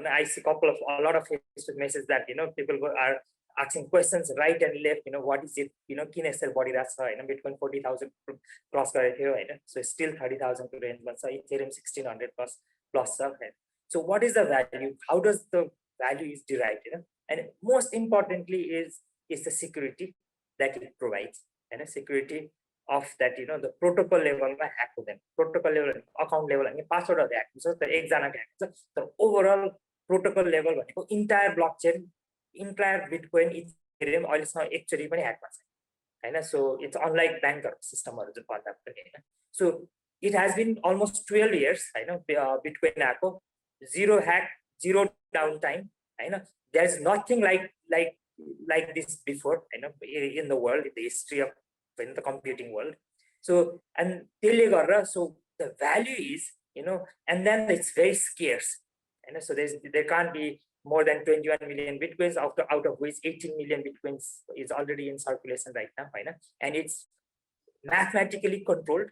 I see a lot of Facebook messages that people are asking questions right and left. What is it? Kinesel body that's Bitcoin 40,000 cross here. So it's still 30,000 to range, but Ethereum 1,600 plus. So what is the value? How does the value is derived? And most importantly is the security that it provides, and a security of that, the protocol level hack to them, protocol level, account level, and password of that. So the exam, the overall protocol level, entire blockchain, entire Bitcoin, Ethereum, all is now actually hack. So it's unlike banker system or the. So it has been almost 12 years. I know Bitcoin Echo, zero hack, zero downtime. I know there's nothing like this before. I know in the world, in the history of in the computing world. So and so the value is, and then it's very scarce. So there can't be more than 21 million bitcoins, out of which 18 million bitcoins is already in circulation right now. And it's mathematically controlled.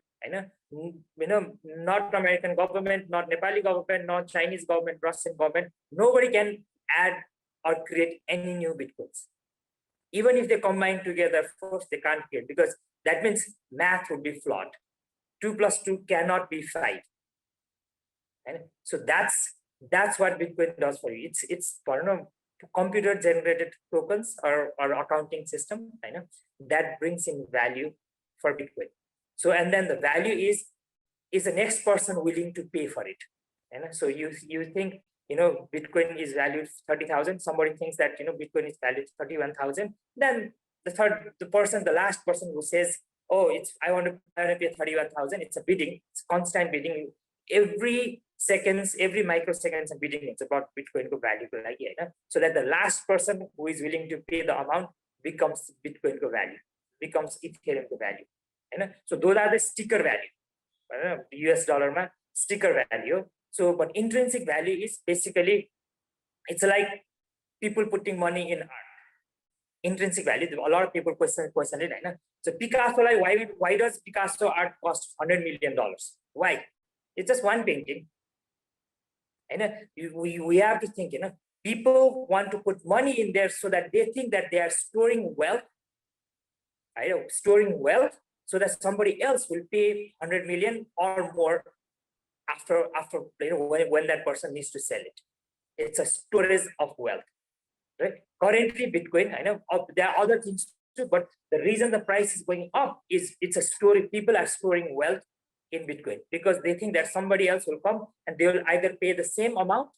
Not American government, not Nepali government, not Chinese government, Russian government. Nobody can add or create any new bitcoins. Even if they combine together, first they can't create, because that means math would be flawed. 2 + 2 cannot be 5. And so that's what Bitcoin does for you. It's computer generated tokens or accounting system, that brings in value for Bitcoin. So, and then the value is the next person willing to pay for it. So you think, Bitcoin is valued 30,000. Somebody thinks that, Bitcoin is valued 31,000. Then the last person who says, oh, I want to pay 31,000. It's a bidding. It's constant bidding. Every microseconds and bidding. It's about Bitcoin to value. So that the last person who is willing to pay the amount becomes Bitcoin to value, becomes Ethereum to value. So those are the sticker value. US dollar ma sticker value. So, but intrinsic value is basically, it's like people putting money in art. Intrinsic value, a lot of people question it. So Picasso, why does Picasso art cost $100 million? Why? It's just one painting. We have to think, people want to put money in there so that they think that they are storing wealth. Storing wealth so that somebody else will pay 100 million or more after when that person needs to sell it. It's a storage of wealth. Right? Currently, Bitcoin, there are other things too, but the reason the price is going up is it's a story. People are storing wealth in Bitcoin because they think that somebody else will come and they will either pay the same amount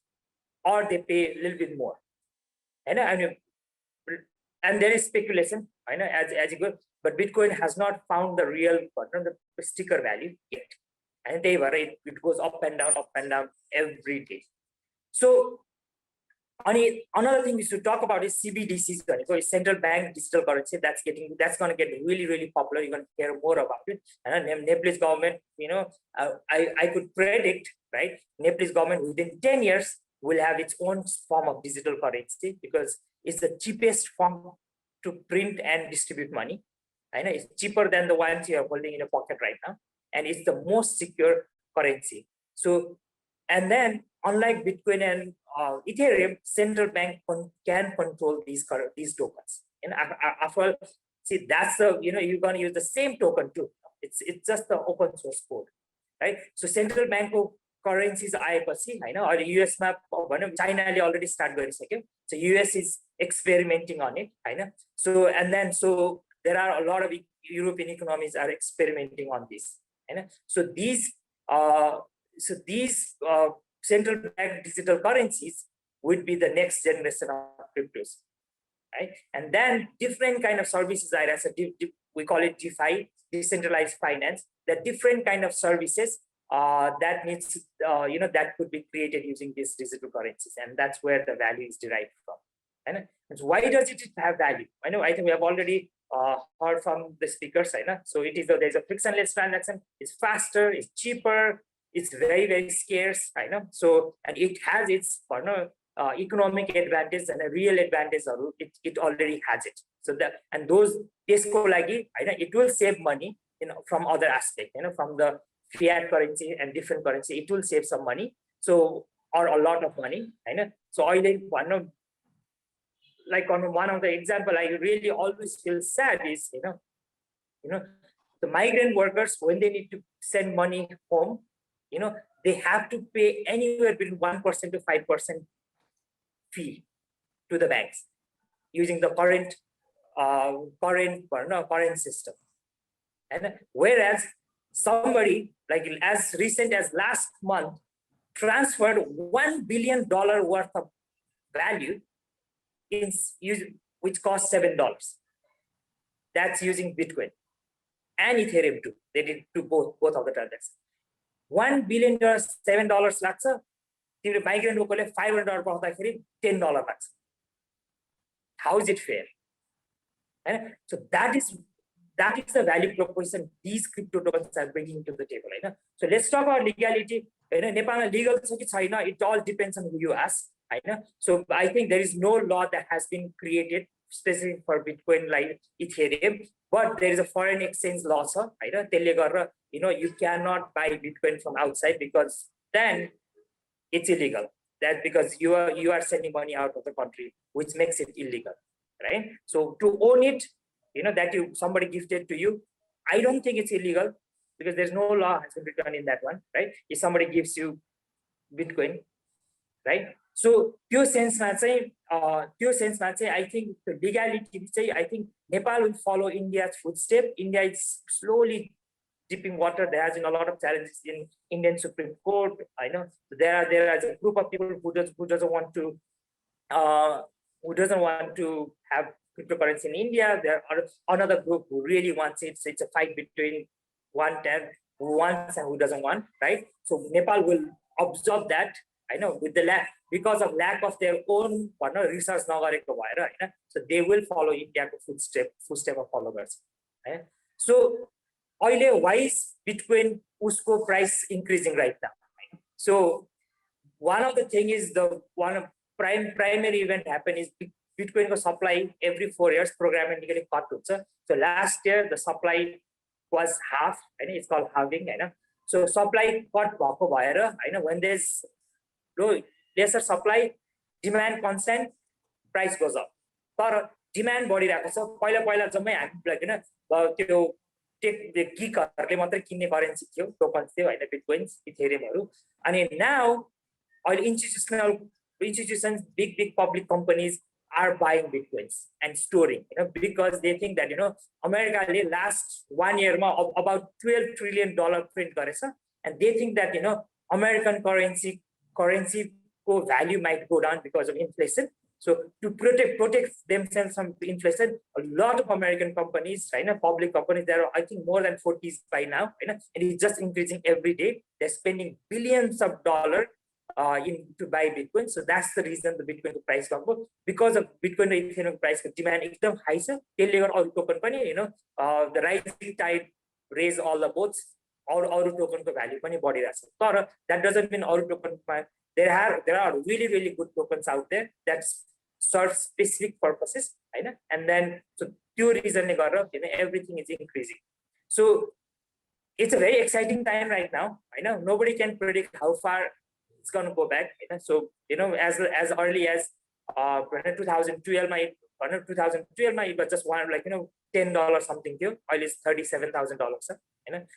or they pay a little bit more. And there is speculation, as you go, but Bitcoin has not found the real the sticker value yet. And it goes up and down every day. So another thing we should talk about is CBDCs. So it's central bank digital currency that's going to get really, really popular. You're going to hear more about it. And Nepalese government, I could predict, right? Nepalese government within 10 years will have its own form of digital currency because it's the cheapest form to print and distribute money. It's cheaper than the ones you are holding in your pocket right now. And it's the most secure currency. So, and then unlike Bitcoin and Ethereum, central bank can control these tokens. And after all, see, that's you're going to use the same token too. It's just the open source code, right? So central bank currencies or the US map, China already started going second. So US is experimenting on it. So there are a lot of European economies are experimenting on this. So these central bank digital currencies would be the next generation of cryptos, right? And then different kind of services are we call it DeFi, decentralized finance. There are different kind of services that needs that could be created using these digital currencies, and that's where the value is derived from. And so why does it have value? I think we have already heard from the speakers. So there's a frictionless transaction. It's faster. It's cheaper. It's very, very scarce. So and it has its economic advantage and a real advantage. It already has it. So those it will save money from other aspects. From the fiat currency and different currency, it will save some money. So or a lot of money. So on one of the example, I really always feel sad is the migrant workers, when they need to send money home, they have to pay anywhere between 1% to 5% fee to the banks using the current system. And whereas somebody as recent as last month transferred $1 billion worth of value which cost $7. That's using Bitcoin and Ethereum too. They did do both of the transactions. $1 billion $7 लाग्छ, तिम्रो migrant वर्करले $500 पाउँदाखेरि $10 लाग्छ. How is it fair? So that is the value proposition these crypto tokens are bringing to the table. So let's talk about legality. Nepal legal, it all depends on who you ask. So I think there is no law that has been created specific for Bitcoin like Ethereum, but there is a foreign exchange law. You cannot buy Bitcoin from outside because then it's illegal. That's because you are sending money out of the country, which makes it illegal, right? So to own it, that somebody gifted to you, I don't think it's illegal because there's no law has been written in that one, right? If somebody gives you Bitcoin, right? So pure sense, I think the legality, I think Nepal will follow India's footsteps. India is slowly dipping water. There has been a lot of challenges in Indian Supreme Court. I know there is a group of people who doesn't want to have cryptocurrency in India. There are another group who really wants it. So it's a fight between who wants and who doesn't want, right? So Nepal will absorb that. I know with the because of lack of their own research, so they will follow India's footstep of followers. Right? So why is Bitcoin USCO price increasing right now? Right? So one of the thing is primary event happen is Bitcoin supply every 4 years programmatically cut. So last year the supply was half, and it's called halving. So supply cut when there's lesser supply, demand constant, price goes up. But demand body पहिला जम्मै हामी the geekहरूले मात्रै किन्ने currency थियो, tokens थियो हैन, बिटकोइन्स, इथेरियमहरु. अनि now all institutions, big public companies are buying bitcoins and storing, because they think that America last 1 year about $12 trillion print गरेछ, and they think that American currency value might go down because of inflation. So to protect themselves from inflation, a lot of American companies, public companies, there are I think more than 40 by now, and it's just increasing every day. They're spending billions of dollars to buy Bitcoin. So that's the reason the Bitcoin price got up, because of Bitcoin and Ethereum price demand एकदम high छ. त्यसले गर्दा अरु token पनि the rising tide raise all the boats. अरु token को value पनि बढिरहेछ. तर that doesn't mean अरु token there are really good tokens out there that serve specific purposes, and then so pure reason everything is increasing. So it's a very exciting time right now. Nobody can predict how far it's going to go back. So as early as 2012 it was just $10 something here, oil is $37,000.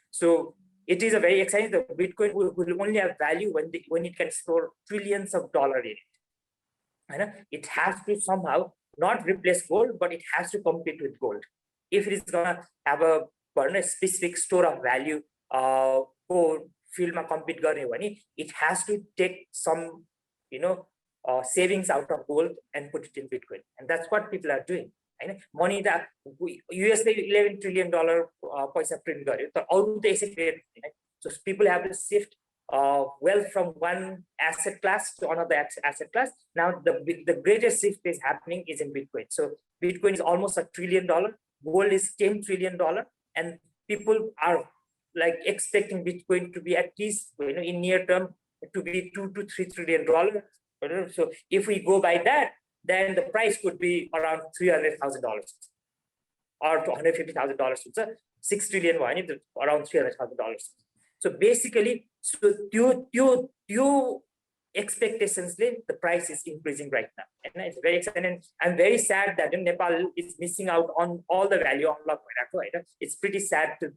So it is a very exciting. The Bitcoin will only have value when it can store trillions of dollars in it. It has to somehow not replace gold, but it has to compete with gold. If it is gonna have a specific store of value, field ma compete गर्ने भने, it has to take some savings out of gold and put it in Bitcoin, and that's what people are doing. Money that US $11 trillion पैसा print गर्यो, तर अरु त यसै create. So people have to shift wealth from one asset class to another asset class. Now the greatest shift is happening is in Bitcoin. So Bitcoin is almost $1 trillion, gold is $10 trillion, and people are like expecting Bitcoin to be at least in near term to be $2 to $3 trillion. So if we go by that, then the price could be around $300,000 or $150,000. 6 trillion around $300,000. So basically, two expectations, the price is increasing right now, and it's very exciting. And I'm very sad that Nepal is missing out on all the value unlock. It's pretty sad to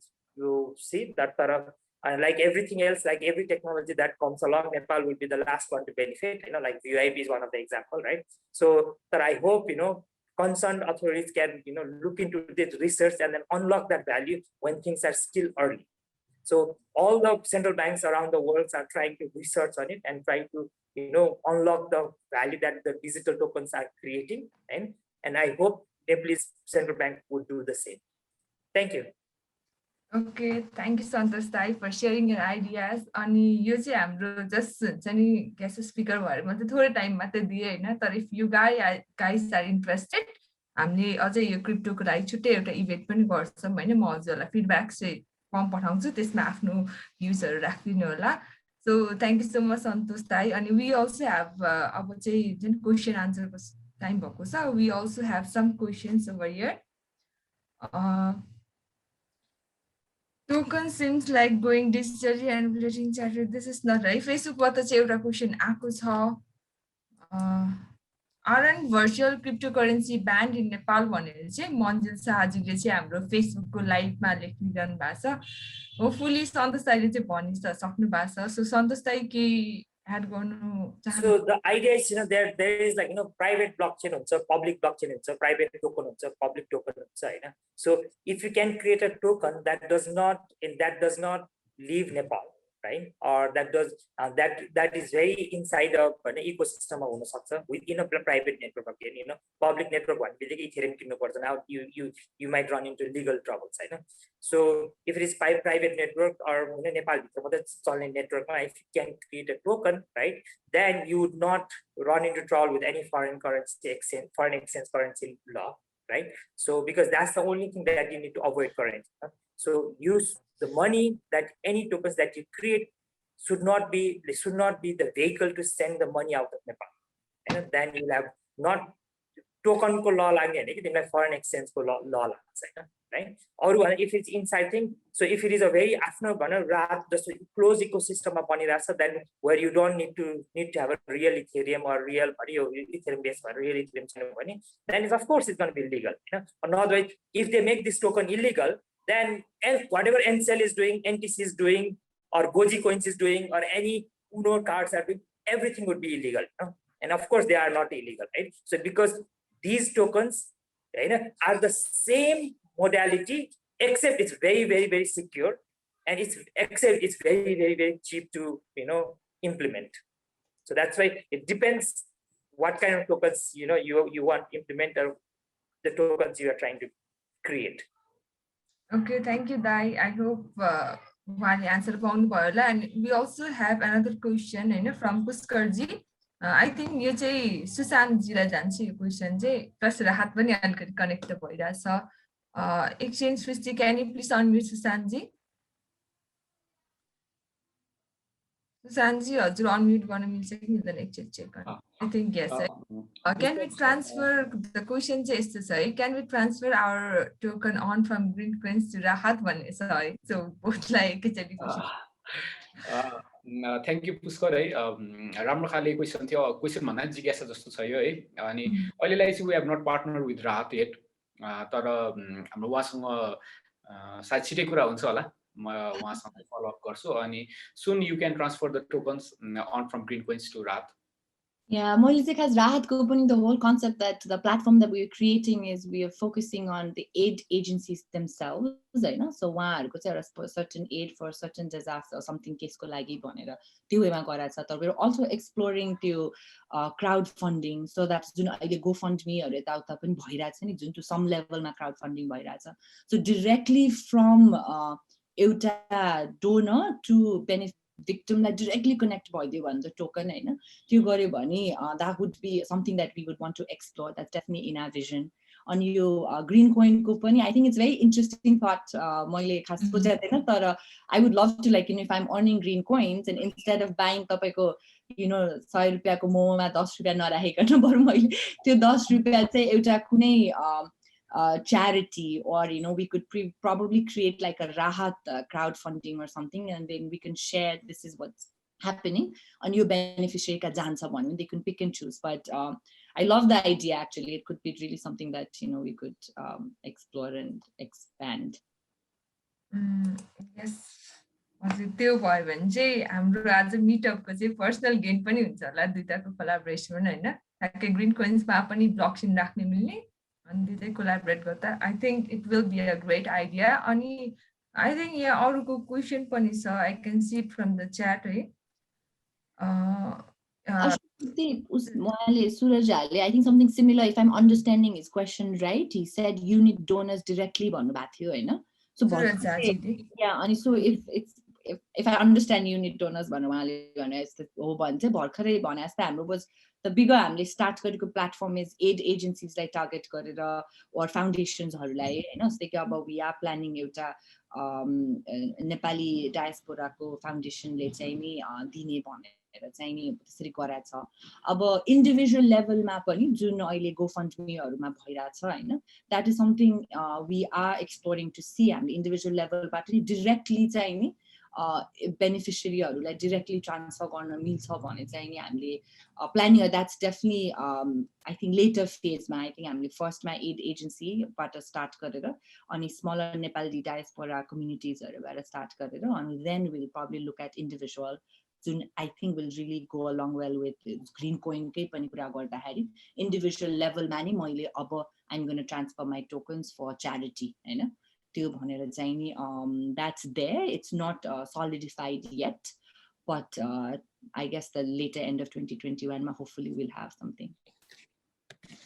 see that. And like everything else, like every technology that comes along, Nepal will be the last one to benefit. Like UIB is one of the example, right? So that I hope concerned authorities can look into this research and then unlock that value when things are still early. So all the central banks around the world are trying to research on it and try to unlock the value that the digital tokens are creating, and I hope Nepalese central bank would do the same. Thank you. Okay, thank you Santosh Dai for sharing your ideas. अनि यो चाहिँ हाम्रो just हुन्छ नि guest speaker भएर मात्रै थोरै time मात्रै दिए हैन, तर if you guys are interested हामीले अझै यो क्रिप्टोको लागि छुट्टै एउटा इभेन्ट पनि गर्छौँ हैन। म हजुरहरूलाई फिडब्याक चाहिँ फर्म पठाउँछु, त्यसमा आफ्नो भ्युजहरू राखिदिनु होला। So thank you so much Santosh दाई। अनि वी अल्सो ह्याभ अब चाहिँ जुन क्वेसन आन्सरको टाइम भएको छ, we also have some questions over here. Token seems like going digitally and relating chatter. This is not right. फेसबुकबाट चाहिँ एउटा क्वेसन आएको छ, aren't virtual cryptocurrency banned in Nepal भनेर चाहिँ मन्जिल शाहजीले चाहिँ हाम्रो फेसबुकको लाइभमा लेखिरहनु भएको छ। होपफुली सन्तोष दाइले चाहिँ भनिसक्नु भएको छ। सो सन्तोष दाइ के एड गर्नु चाहनुहुन्छ? So the idea is, there is like, private blockchain, public blockchain, private token, public token, so if you can create a token that does not leave Nepal, right, or that does that is very inside of an ecosystem within a private network again, public network one now you might run into legal troubles, so if it is private network or Nepal network, if you can create a token, right, then you would not run into trouble with any foreign exchange currency law, right? So because that's the only thing that you need to avoid currently. So use the money that any tokens that you create should not be the vehicle to send the money out of Nepal, and then you'll have not token ko law like foreign exchange ko law, right? Or if it's inside thing, so if it is a very just closed ecosystem of then where you don't need to have a real Ethereum or real Ethereum based real Ethereum, then of course it's going to be legal. Otherwise, if they make this token illegal, then whatever NCL is doing, NTC is doing, or Goji coins is doing, or any Uno cards are doing, everything would be illegal. And of course they are not illegal, right? So because these tokens are the same modality, except it's very, very, very secure, and it's very, very, very cheap to implement. So that's why it depends what kind of tokens you want to implement, or the tokens you are trying to create. Okay, thank you, Dai. I hope one answer found भयो. And we also have another question from Puskarji. I think यो चाहिँ सुशान्तजीलाई जान्छ यो question चाहिँ, plus राहत पनि अलिकति connect भइरहेछ। Exchange Srishti, can you please unmute Sushantji? Sushantji हजुर unmute गर्न मिल्छ कि मिल्दैन एकचोटि चेक गर्नु। I think yes. Can we transfer, the question चाहिँ यस्तो छ है, can we transfer our token on from green coins to राहत भन्ने छ है। So बोथलाई एकैचोटि थ्याङ्क यू पुष्कर है, राम्रो खाले क्वेसन थियो। क्वेसन भन्दा जिज्ञासा जस्तो छ यो है। अनि अहिलेलाई चाहिँ we have not partner with Rahat yet, तर हाम्रो उहाँसँग सायद छिटै कुरा हुन्छ होला, म उहाँसँग फलो अप गर्छु। अनि सुन you can transfer the tokens on from green coins to Rahat. Yeah, मैले चाहिँ खास राहतको पनि the whole concept that the platform that we are creating is we are focusing on the aid agencies themselves, Hahn. So उहाँहरुको चाहिँ एउटा certain aid for certain disaster or something केसको लागि भनेर त्यो वेमा गराछ। तर we are also exploring त्यो crowdfunding, so that's जुन अहिले GoFundMe हरु यताउता पनि भइराछ नि, जुन to some level मा crowdfunding भइराछ। So directly from एउटा donor to benefit victim that directly connect bhaidyo bhane the token haina त्यो गर्यो भने that would be something that we would want to explore. That's definitely in our vision. On yo green coin को पनि I think it's very interesting part मैले खास सोचेको थिएन, तर I would love to, like, if I'm earning green coins and instead of buying तपाईको 100 रुपैयाँको मोमोमा 10 रुपैयाँ नराखेकन बरु मैले त्यो 10 रुपैयाँ चाहिँ एउटा कुनै charity, or we could probably create like a rahat crowdfunding or something, and then we can share this is what's happening on your beneficiary ka jancha bhanyo, they can pick and choose. But I love the idea, actually. It could be really something that we could explore and expand. Yes, त्यो भयो भने चाहिँ हाम्रो आज मिटअपको चाहिँ personal gain पनि हुन्छ होला, दुईटाको कोलाबोरेसन हैन। ठ्याक्कै ग्रीन कोइन्समा पनि ब्लकचेन राख्ने मिल्ने, and they collaborate with that. I think it will be a great idea. And I think अरूको question पनि छ, I can see it from the chat है। Suraj, I think something similar, if I'm understanding his question right, he said you need donors directly भन्नु भएको थियो हैन। So Suraj Aji ji. yeah, and so if I understand unit donors भन्नु उहाँले भने जस्तो हो भने चाहिँ भर्खरै भने जस्तो हाम्रो was the bigger हामीले स्टार्ट गरेको प्लेटफर्म इज एड एजेन्सीजलाई टार्गेट गरेर or foundationsहरूलाई हैन जस्तै कि अब we are planning एउटा नेपाली डायस्पोराको फाउन्डेसनले चाहिँ नि दिने भनेर चाहिँ नि त्यसरी गराएको छ अब इन्डिभिजुअल लेभलमा पनि जुन अहिले गोफन्डमीहरुमा भइराछ हैन that is something we are exploring to see and individual लेभलबाट नि डाइरेक्टली चाहिँ नि बेनिफिशियरीहरुलाई डाइरेक्टली ट्रान्सफर गर्न मिल्छ भने चाहिँ नि हामीले planning that's definitely I think later phase मा I think हामीले फर्स्ट मा एड एजेन्सी बाट स्टार्ट गरेर अनि स्मलर नेपाली डायस्पोरा कम्युनिटिजहरुबाट स्टार्ट गरेर अनि then we'll probably look at individual Jun I think will really go along well with green coin कै पनि कुरा गर्दाखेरि individual level मा नि मैले अब I'm going to transfer my tokens for charity हैन त्यो भनेर चाहिँ नि that's there it's not solidified yet but I guess the later end of 2021 hopefully we'll have something.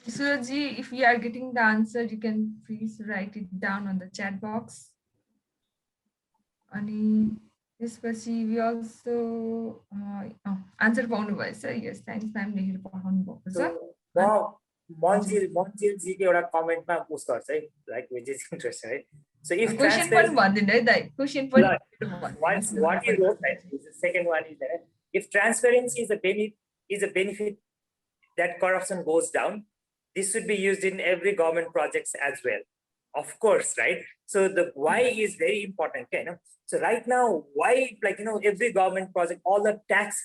Surajji, if you are getting the answer you can please write it down on the chat box. Ani त्यसपछि we also answer पाउनु भएछ yes thanks ma'am लेखेर पठाउनु भएको छ मन्जिल जी को एउटा कमेन्टमा post गर्छ है like which is interesting right so if question पनि भन्दिन है दाइ question पनि what you wrote right the second one is that if transparency is a benefit that corruption goes down this should be used in every government projects as well of course right so the why is very important okay no? So right now why like every government project all the tax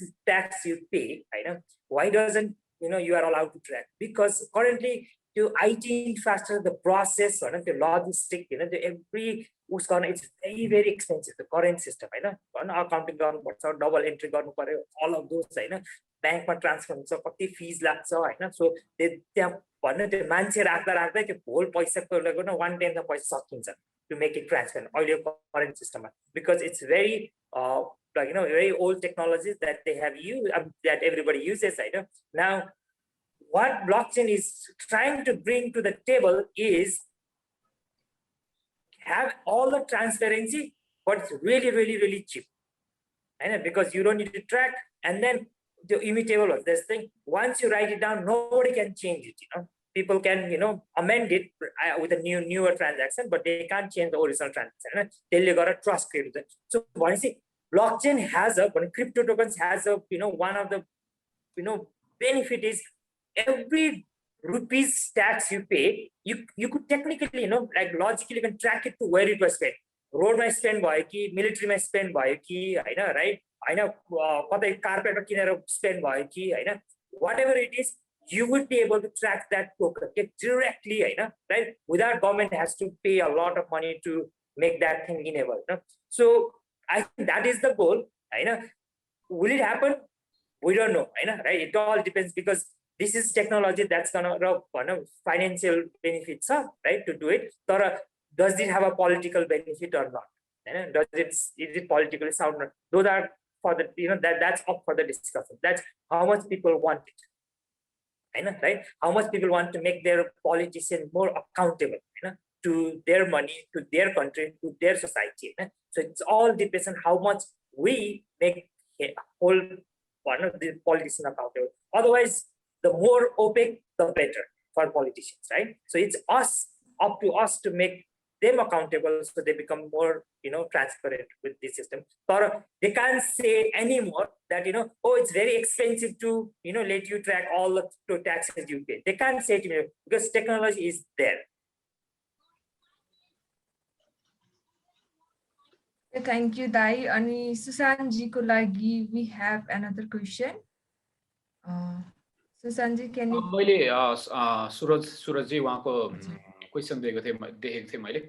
you pay right why doesn't you are allowed to track because currently the IT infrastructure the process or the logistic the every it's very very expensive the current system right accounting double entry all of those right bank ma transfer huncha kati fees लाग्छ हैन so त्यहाँ भन्ने त्यो मान्छे राख्दा राख्दै त्यो whole पैसाको लगेको न 1/10 द पैसा सकिन्छ to make it transparent अहिले current system because it's very like very old technologies that they have used that everybody uses right now what blockchain is trying to bring to the table is have all the transparency but it's really really really cheap and because you don't need to track and then the immutable of this thing once you write it down nobody can change it people can amend it with a newer transaction but they can't change the original transaction they'll got a trust created so what is it blockchain has crypto tokens has a one of the benefit is every rupees tax you pay you could technically like logically you can track it to where it was spent road ma spend bhayo ki military ma spend bhayo ki haina right haina katai carpet ma kinera spend bhayo ki haina whatever it is you would be able to track that token directly right without government has to pay a lot of money to make that thing enable so I think that is the goal will it happen we don't know right it all depends because this is technology that's gonna financial benefits right to do it does it have a political benefit or not is it politically sound those are for the that's up for the discussion that's how much people want it right how much people want to make their politicians more accountable to their money to their country to their society so it's all depends on how much we make whole one of the politicians accountable otherwise the more opaque the better for politicians right so it's up to us to make them accountable so they become more transparent with the system but they can't say anymore that oh it's very expensive to let you track all the taxes you pay they can't say it because technology is there. Thank you Dai ani Sushant ji ko lagi we have another question Sushant ji can you मैले सुरज जी उहाँको question देखेको थिएँ मैले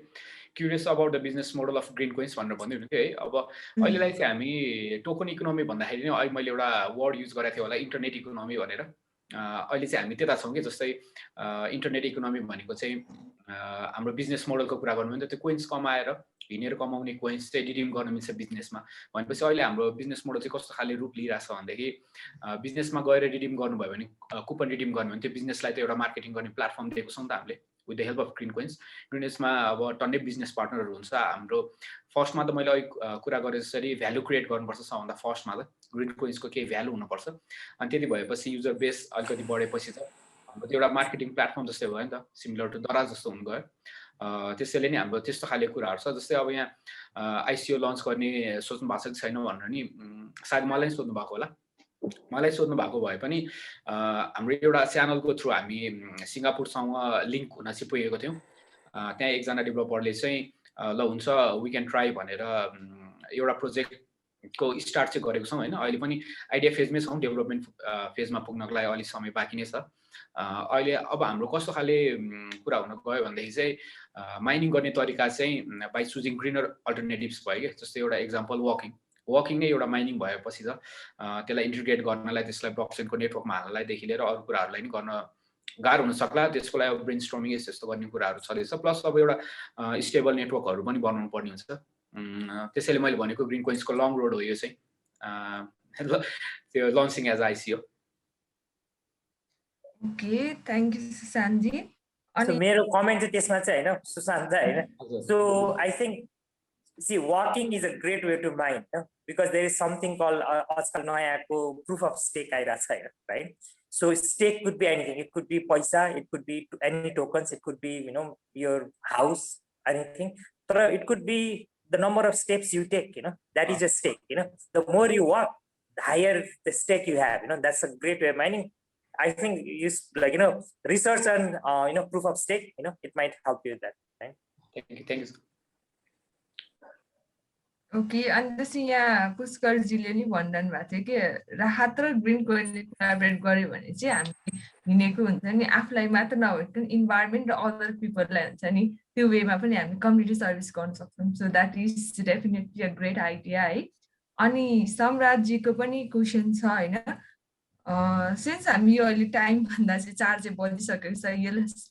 curious about the business model of green coins भनेर भन्दै हुनुहुन्थ्यो है अब अहिलेलाई चाहिँ हामी टोकन इकोनोमी भन्दाखेरि नै अहिले मैले एउटा वर्ड युज गरेको थिएँ होला इन्टरनेट इकोनोमी भनेर अहिले चाहिँ हामी त्यता छौँ कि जस्तै इन्टरनेट इकोनोमी भनेको चाहिँ हाम्रो बिजनेस मोडलको कुरा गर्नु भने त्यो कोइन्स कमाएर हिँडेर कमाउने कोइन्स चाहिँ रिडिम गर्न मिल्छ बिजनेसमा भनेपछि अहिले हाम्रो बिजनेस मोडल चाहिँ कस्तो खाले रूप लिइरहेछ भनेदेखि बिजनेसमा गएर रिडिम गर्नुभयो भने कुपन रिडिम गर्नु भने त्यो बिजनेसलाई त एउटा मार्केटिङ गर्ने प्लेटफर्म दिएको छौँ नि त हामीले with the help of green coins मा अब टन्नै बिजनेस पार्टनरहरू हुन्छ हाम्रो फर्स्टमा त मैले कुरा गरे जसरी भ्यालु क्रिएट गर्नुपर्छ सबभन्दा फर्स्टमा त ग्रीन कोइन्सको केही भ्यालु हुनुपर्छ अनि त्यति भएपछि युजर बेस अलिकति बढेपछि त हाम्रो त्यो एउटा मार्केटिङ प्लेटफर्म जस्तै भयो नि त सिमिलर टु दराज जस्तो हुन गयो त्यसैले नि हाम्रो त्यस्तो खाले कुराहरु छ जस्तै अब यहाँ आईसीओ लन्च गर्ने सोच्नु भएको छ कि छैन भनेर नि सायद मलाई सोध्नु भएको होला मलाई सोध्नु भएको भए पनि हाम्रो एउटा च्यानलको थ्रु हामी सिङ्गापुरसँग लिंक हुन चाहिँ पुगेको थियौं त्यहाँ एकजना डेभलपरले चाहिँ ल हुन्छ वी क्यान ट्राई भनेर एउटा प्रोजेक्टको स्टार्ट चाहिँ गरेको छौं हैन अहिले पनि आइडिया फेजमै छौं डेभलपमेन्ट फेजमा पुग्नको लागि अलि समय बाँकी नै छ अहिले अब हाम्रो कस्तो खाले कुरा हुन गयो भन्दाखेरि चाहिँ माइनिङ गर्ने तरिका चाहिँ बाइ चुजिङ ग्रीनर अल्टरनेटिभ्स भयो के जस्तै एउटा एक्जाम्पल वकिङ नै एउटा माइनिङ भएपछि त त्यसलाई इन्टिग्रेट गर्नलाई त्यसलाई ब्लकचेनको नेटवर्कमा हाल्नलाई देखि लिएर अरु कुराहरुलाई नि गर्न गाह्रो हुन सक्ला त्यसको लागि ब्रेनस्टर्मिङ यस्तो गर्ने कुराहरु छँदैछ प्लस अब एउटा स्टेबल नेटवर्कहरु पनि बनाउनु पर्ने हुन्छ त्यसैले मैले भनेको ग्रीन कोइन्सको लङ रोड हो यो चाहिँ त्यो launching as ICO okay thank you Sushant ji so मेरो कमेन्ट चाहिँ त्यसमा चाहिँ हैन सुशान्त जी हैन so I think see walking is a great way to mine because there is something called आजकल नयाँको proof of stake आइराछ हैन right so stake could be anything it could be paisa it could be any tokens it could be your house anything but it could be the number of steps you take that is a stake the more you walk the higher the stake you have that's a great way of mining I think use like research on proof of stake it might help you with that right thank you okay अनि त्यसै यहाँ पुष्करजीले नि भनिरहनु भएको थियो कि राहत र green कोइनले collaborate गर्यो भने चाहिँ हामी हिँडेको हुन्छ नि आफूलाई मात्र नभइकन इन्भाइरोमेन्ट र अदर पिपललाई हुन्छ नि त्यो वेमा पनि हामी कम्युनिटी सर्भिस गर्न सक्छौँ so that is definitely a great idea है अनि सम्राटजीको पनि क्वेसन छ हैन सिन्स हामी यो अहिले टाइम भन्दा चाहिँ 4 चाहिँ बजिसकेको छ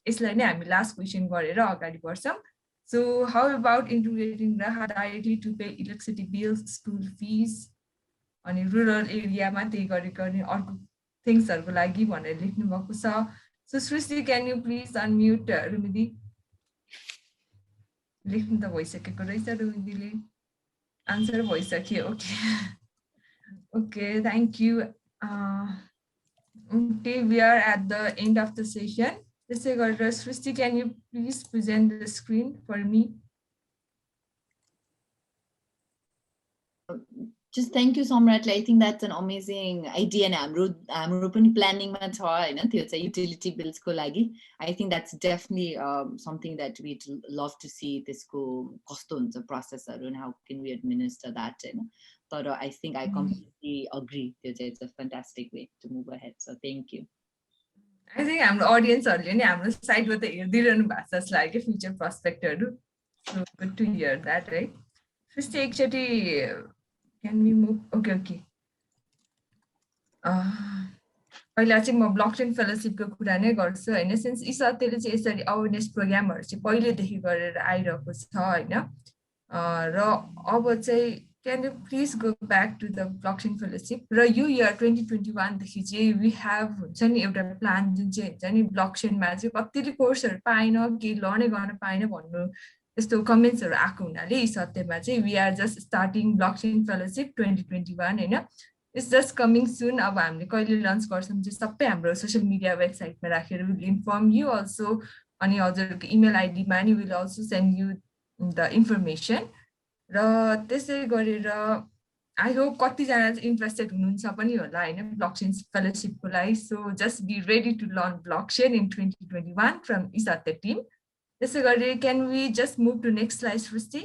यसलाई नै हामी लास्ट क्वेसन गरेर अगाडि बढ्छौँ So how about integrating Raha directly to pay electricity bills, school fees, अनि rural area मा त्यही गर्ने अर्को थिंग्सहरुको लागि भनेर लेख्नु भएको छ So Shrestha, can you please unmute Rumee? लेख्नु त भइसकेको रहेछ रुमीले आन्सर भइसक्यो okay okay thank you okay we are at the end of the session Shrestha, can you please present the screen for me? Just thank you, Samrat. I think that's an amazing idea. And I'm planning my utility bills ko lagi. I think that's definitely something that we'd love to see this go cost the processor and how can we administer that. But I think I completely agree that it's a fantastic way to move ahead. So thank you. I think हाम्रो audienceहरुले नि हाम्रो साइटबाट हेर्दिरहनु भएको छ जस्तो लाग्यो future प्रोस्पेक्टहरु so good to hear that right Shrestha एकचोटी can we move okay पहिला चाहिँ म ब्लकचेन फेलोशिपको कुरा नै गर्छु हैन सिन्स eSatyaले चाहिँ यसरी अवेयरनेस प्रोग्रामहरु चाहिँ पहिलेदेखि गरेर आइरहेको छ हैन र अब चाहिँ can you please go back to the blockchain fellowship raw yo year 2021 देखि चाहिँ we have हुन्छ नि एउटा प्लान जुन चाहिँ हुन्छ नि ब्लकचेन मा चाहिँ कतिले कोर्सहरु पाएन के लर्नै गर्न पाएन भन्नु यस्तो कमेन्ट्सहरु आएको हुनाले eSatyaमा चाहिँ we are just starting blockchain fellowship 2021 Hahn it's just coming soon अब हामीले कहिले लन्च गर्छौं चाहिँ सबै हाम्रो सोशल मिडिया वेबसाइटमा राखेर will inform you also अनि हजुरको इमेल आईडी मा नि will also send you the information र त्यसै गरेर आई होप कति जना चाहिँ इन्ट्रेस्टेड हुनुहुन्छ पनि होला हैन ब्लकचेन फेलोशिपको लागि so just be ready to learn blockchain in 2021 from eSatya team त्यसै गरी can we just move to next slide Shrestha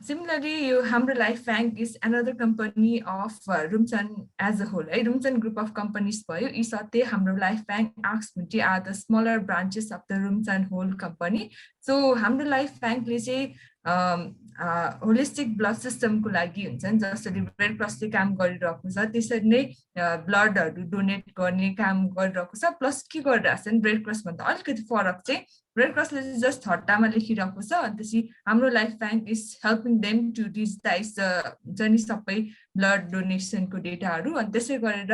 Similarly you हाम्रो life bank is another company of Rumsan as a whole है Rumsan group of companies भयो eSatya हाम्रो life bank Axmunti are the smaller branches of the Rumsan whole company so हाम्रो life बैंकले चाहिँ holistic blood सिस्टमको लागि हुन्छ नि जसरी रेड क्रसले काम गरिरहेको छ त्यसरी नै ब्लडहरु डोनेट गर्ने काम गरिरहेको छ प्लस के गरिरहेछ नि रेड क्रस भन्दा अलिकति फरक चाहिँ रेड क्रसले चाहिँ जस्ट हट्टामा लेखिरहेको छ अनि त्यसै हाम्रो life bank is helping them to digitize हुन्छ नि सबै ब्लड डोनेसनको डेटाहरु अनि त्यसै गरेर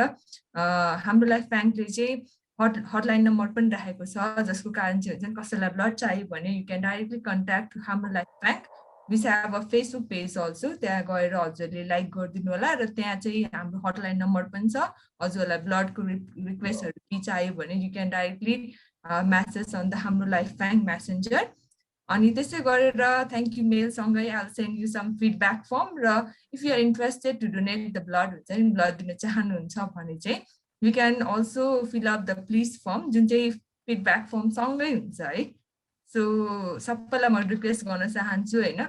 हाम्रो लाइफ बैंकले चाहिँ hotline number पनि राखेको छ जसको कारण चाहिँ हुन्छ कसैलाई ब्लड चाहियो भने you can directly contact हाम्रो life bank. We have a Facebook page also. त्यहाँ गएर हजुरले लाइक गरिदिनु होला र त्यहाँ चाहिँ हाम्रो हटलाइन नम्बर पनि छ. हजुरलाई ब्लडको रिक्वेस्टहरु के चाहियो भने you can directly message on the हाम्रो लाइफ बैंक messenger. अनि त्यसै गरेर thank you mail सँगै I'll send you some feedback form raw if you are interested to donate the blood हुन्छ नि ब्लड दिन चाहनुहुन्छ भने चाहिँ you can also fill up the please form जुन चाहिँ feedback form सँगै हुन्छ है. So सबैलाई म रिक्वेस्ट गर्न चाहन्छु हैन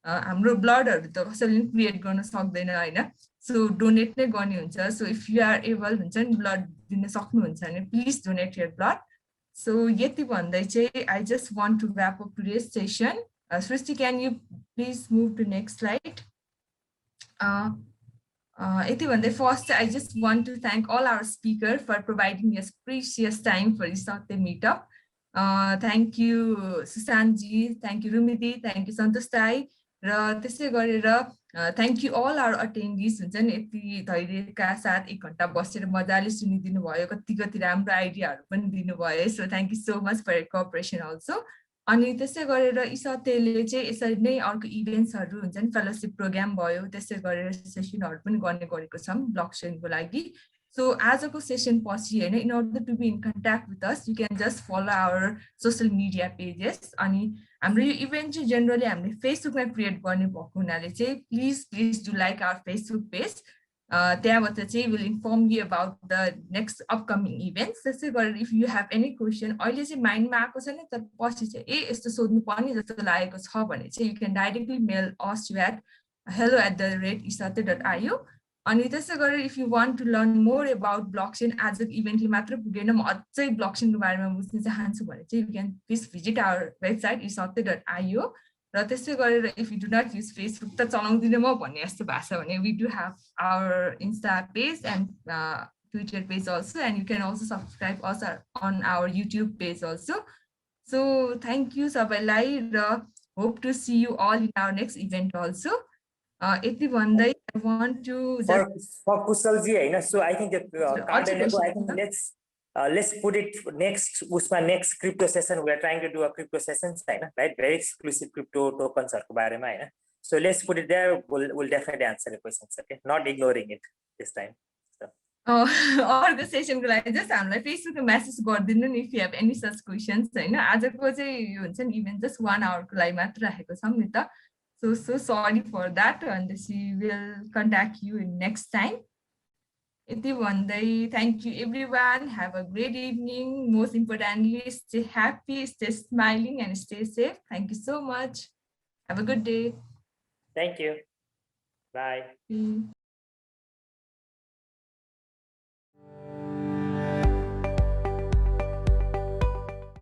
हाम्रो ब्लडहरु त कसैले क्रिएट गर्न सक्दैन हैन. सो डोनेट नै गर्ने हुन्छ. So if you are able हुन्छ नि ब्लड दिन सक्नुहुन्छ भने please donate your blood. So यति भन्दै चाहिँ I just want to wrap up today's session. Shrestha, can you please move to next slide? Yति भन्दै first I just want to thank all our speakers for providing us precious time for eSatya meetup. Thank you Sushant ji, thank you Rumee ji, thank you Santosh Shrestha र त्यसै गरेर thank you all our attendees हुन्छ नि यति धैर्यका साथ 1 घण्टा बसेर मजाले सुनिदिनु भयो कति राम्रो आइडियाहरु पनि दिनु भयो. सो thank you so much for your cooperation also. अनि त्यसै गरेर eSatyaले चाहिँ यसरी नै अर्को इभेन्ट्सहरु हुन्छ नि फेलोशिप प्रोग्राम भयो त्यसै गरेर सेसनहरु पनि गर्ने गरेको छौं ब्लकचेनको लागि. So आजको सेसन पछि हैन in order to be in contact with us you can just follow our social media pages. अनि हाम्रो यो इभेन्ट चाहिँ जनरली हामीले फेसबुकमा क्रिएट गर्ने भएको हुनाले चाहिँ please do like our Facebook page. त्यहाँबाट चाहिँ will inform you about the next upcoming events. त्यसै गरेर if you have any question अहिले चाहिँ माइन्डमा आएको छैन तर पछि चाहिँ यस्तो सोध्नु पर्ने जस्तो लागेको छ भने चाहिँ you can directly mail us at hello@esatya.io. अनि त्यसै गरेर if you want to learn more about blockchain आजको इभेन्टले मात्र पुगेन म अझै ब्लकचेनको बारेमा बुझ्न चाहन्छु भने चाहिँ you can please visit our website esatya.io. र त्यसै गरेर if you do not use Facebook त चलाउँदिन म भन्ने जस्तो भाषा भने we do have our Insta page and Twitter page also and you can also subscribe us on our YouTube page also. So thank you सबैलाई र hope to see you all in our next event also. यति भन्दै I want to for Kushalji Hahn. So I think I think let's put it next next crypto session. We are trying to do a crypto sessions Hahn, right? Very exclusive crypto tokens हरुको बारेमा हैन. So let's put it there. We'll definitely answer the questions, okay? Not ignoring it this time. So अर्को सेसनको लागि just हामीलाई फेसबुकमा message गरिदिनु नि if you have any such questions हैन. आजको चाहिँ यो हुन्छ नि इभेन्ट जस्ट 1 hour को लागि मात्र राखेको छौं नि त. So sorry for that and we will contact you in next time. Iti vandai, thank you everyone. Have a great evening. Most importantly, stay happy, stay smiling and stay safe. Thank you so much. Have a good day. Thank you. Bye.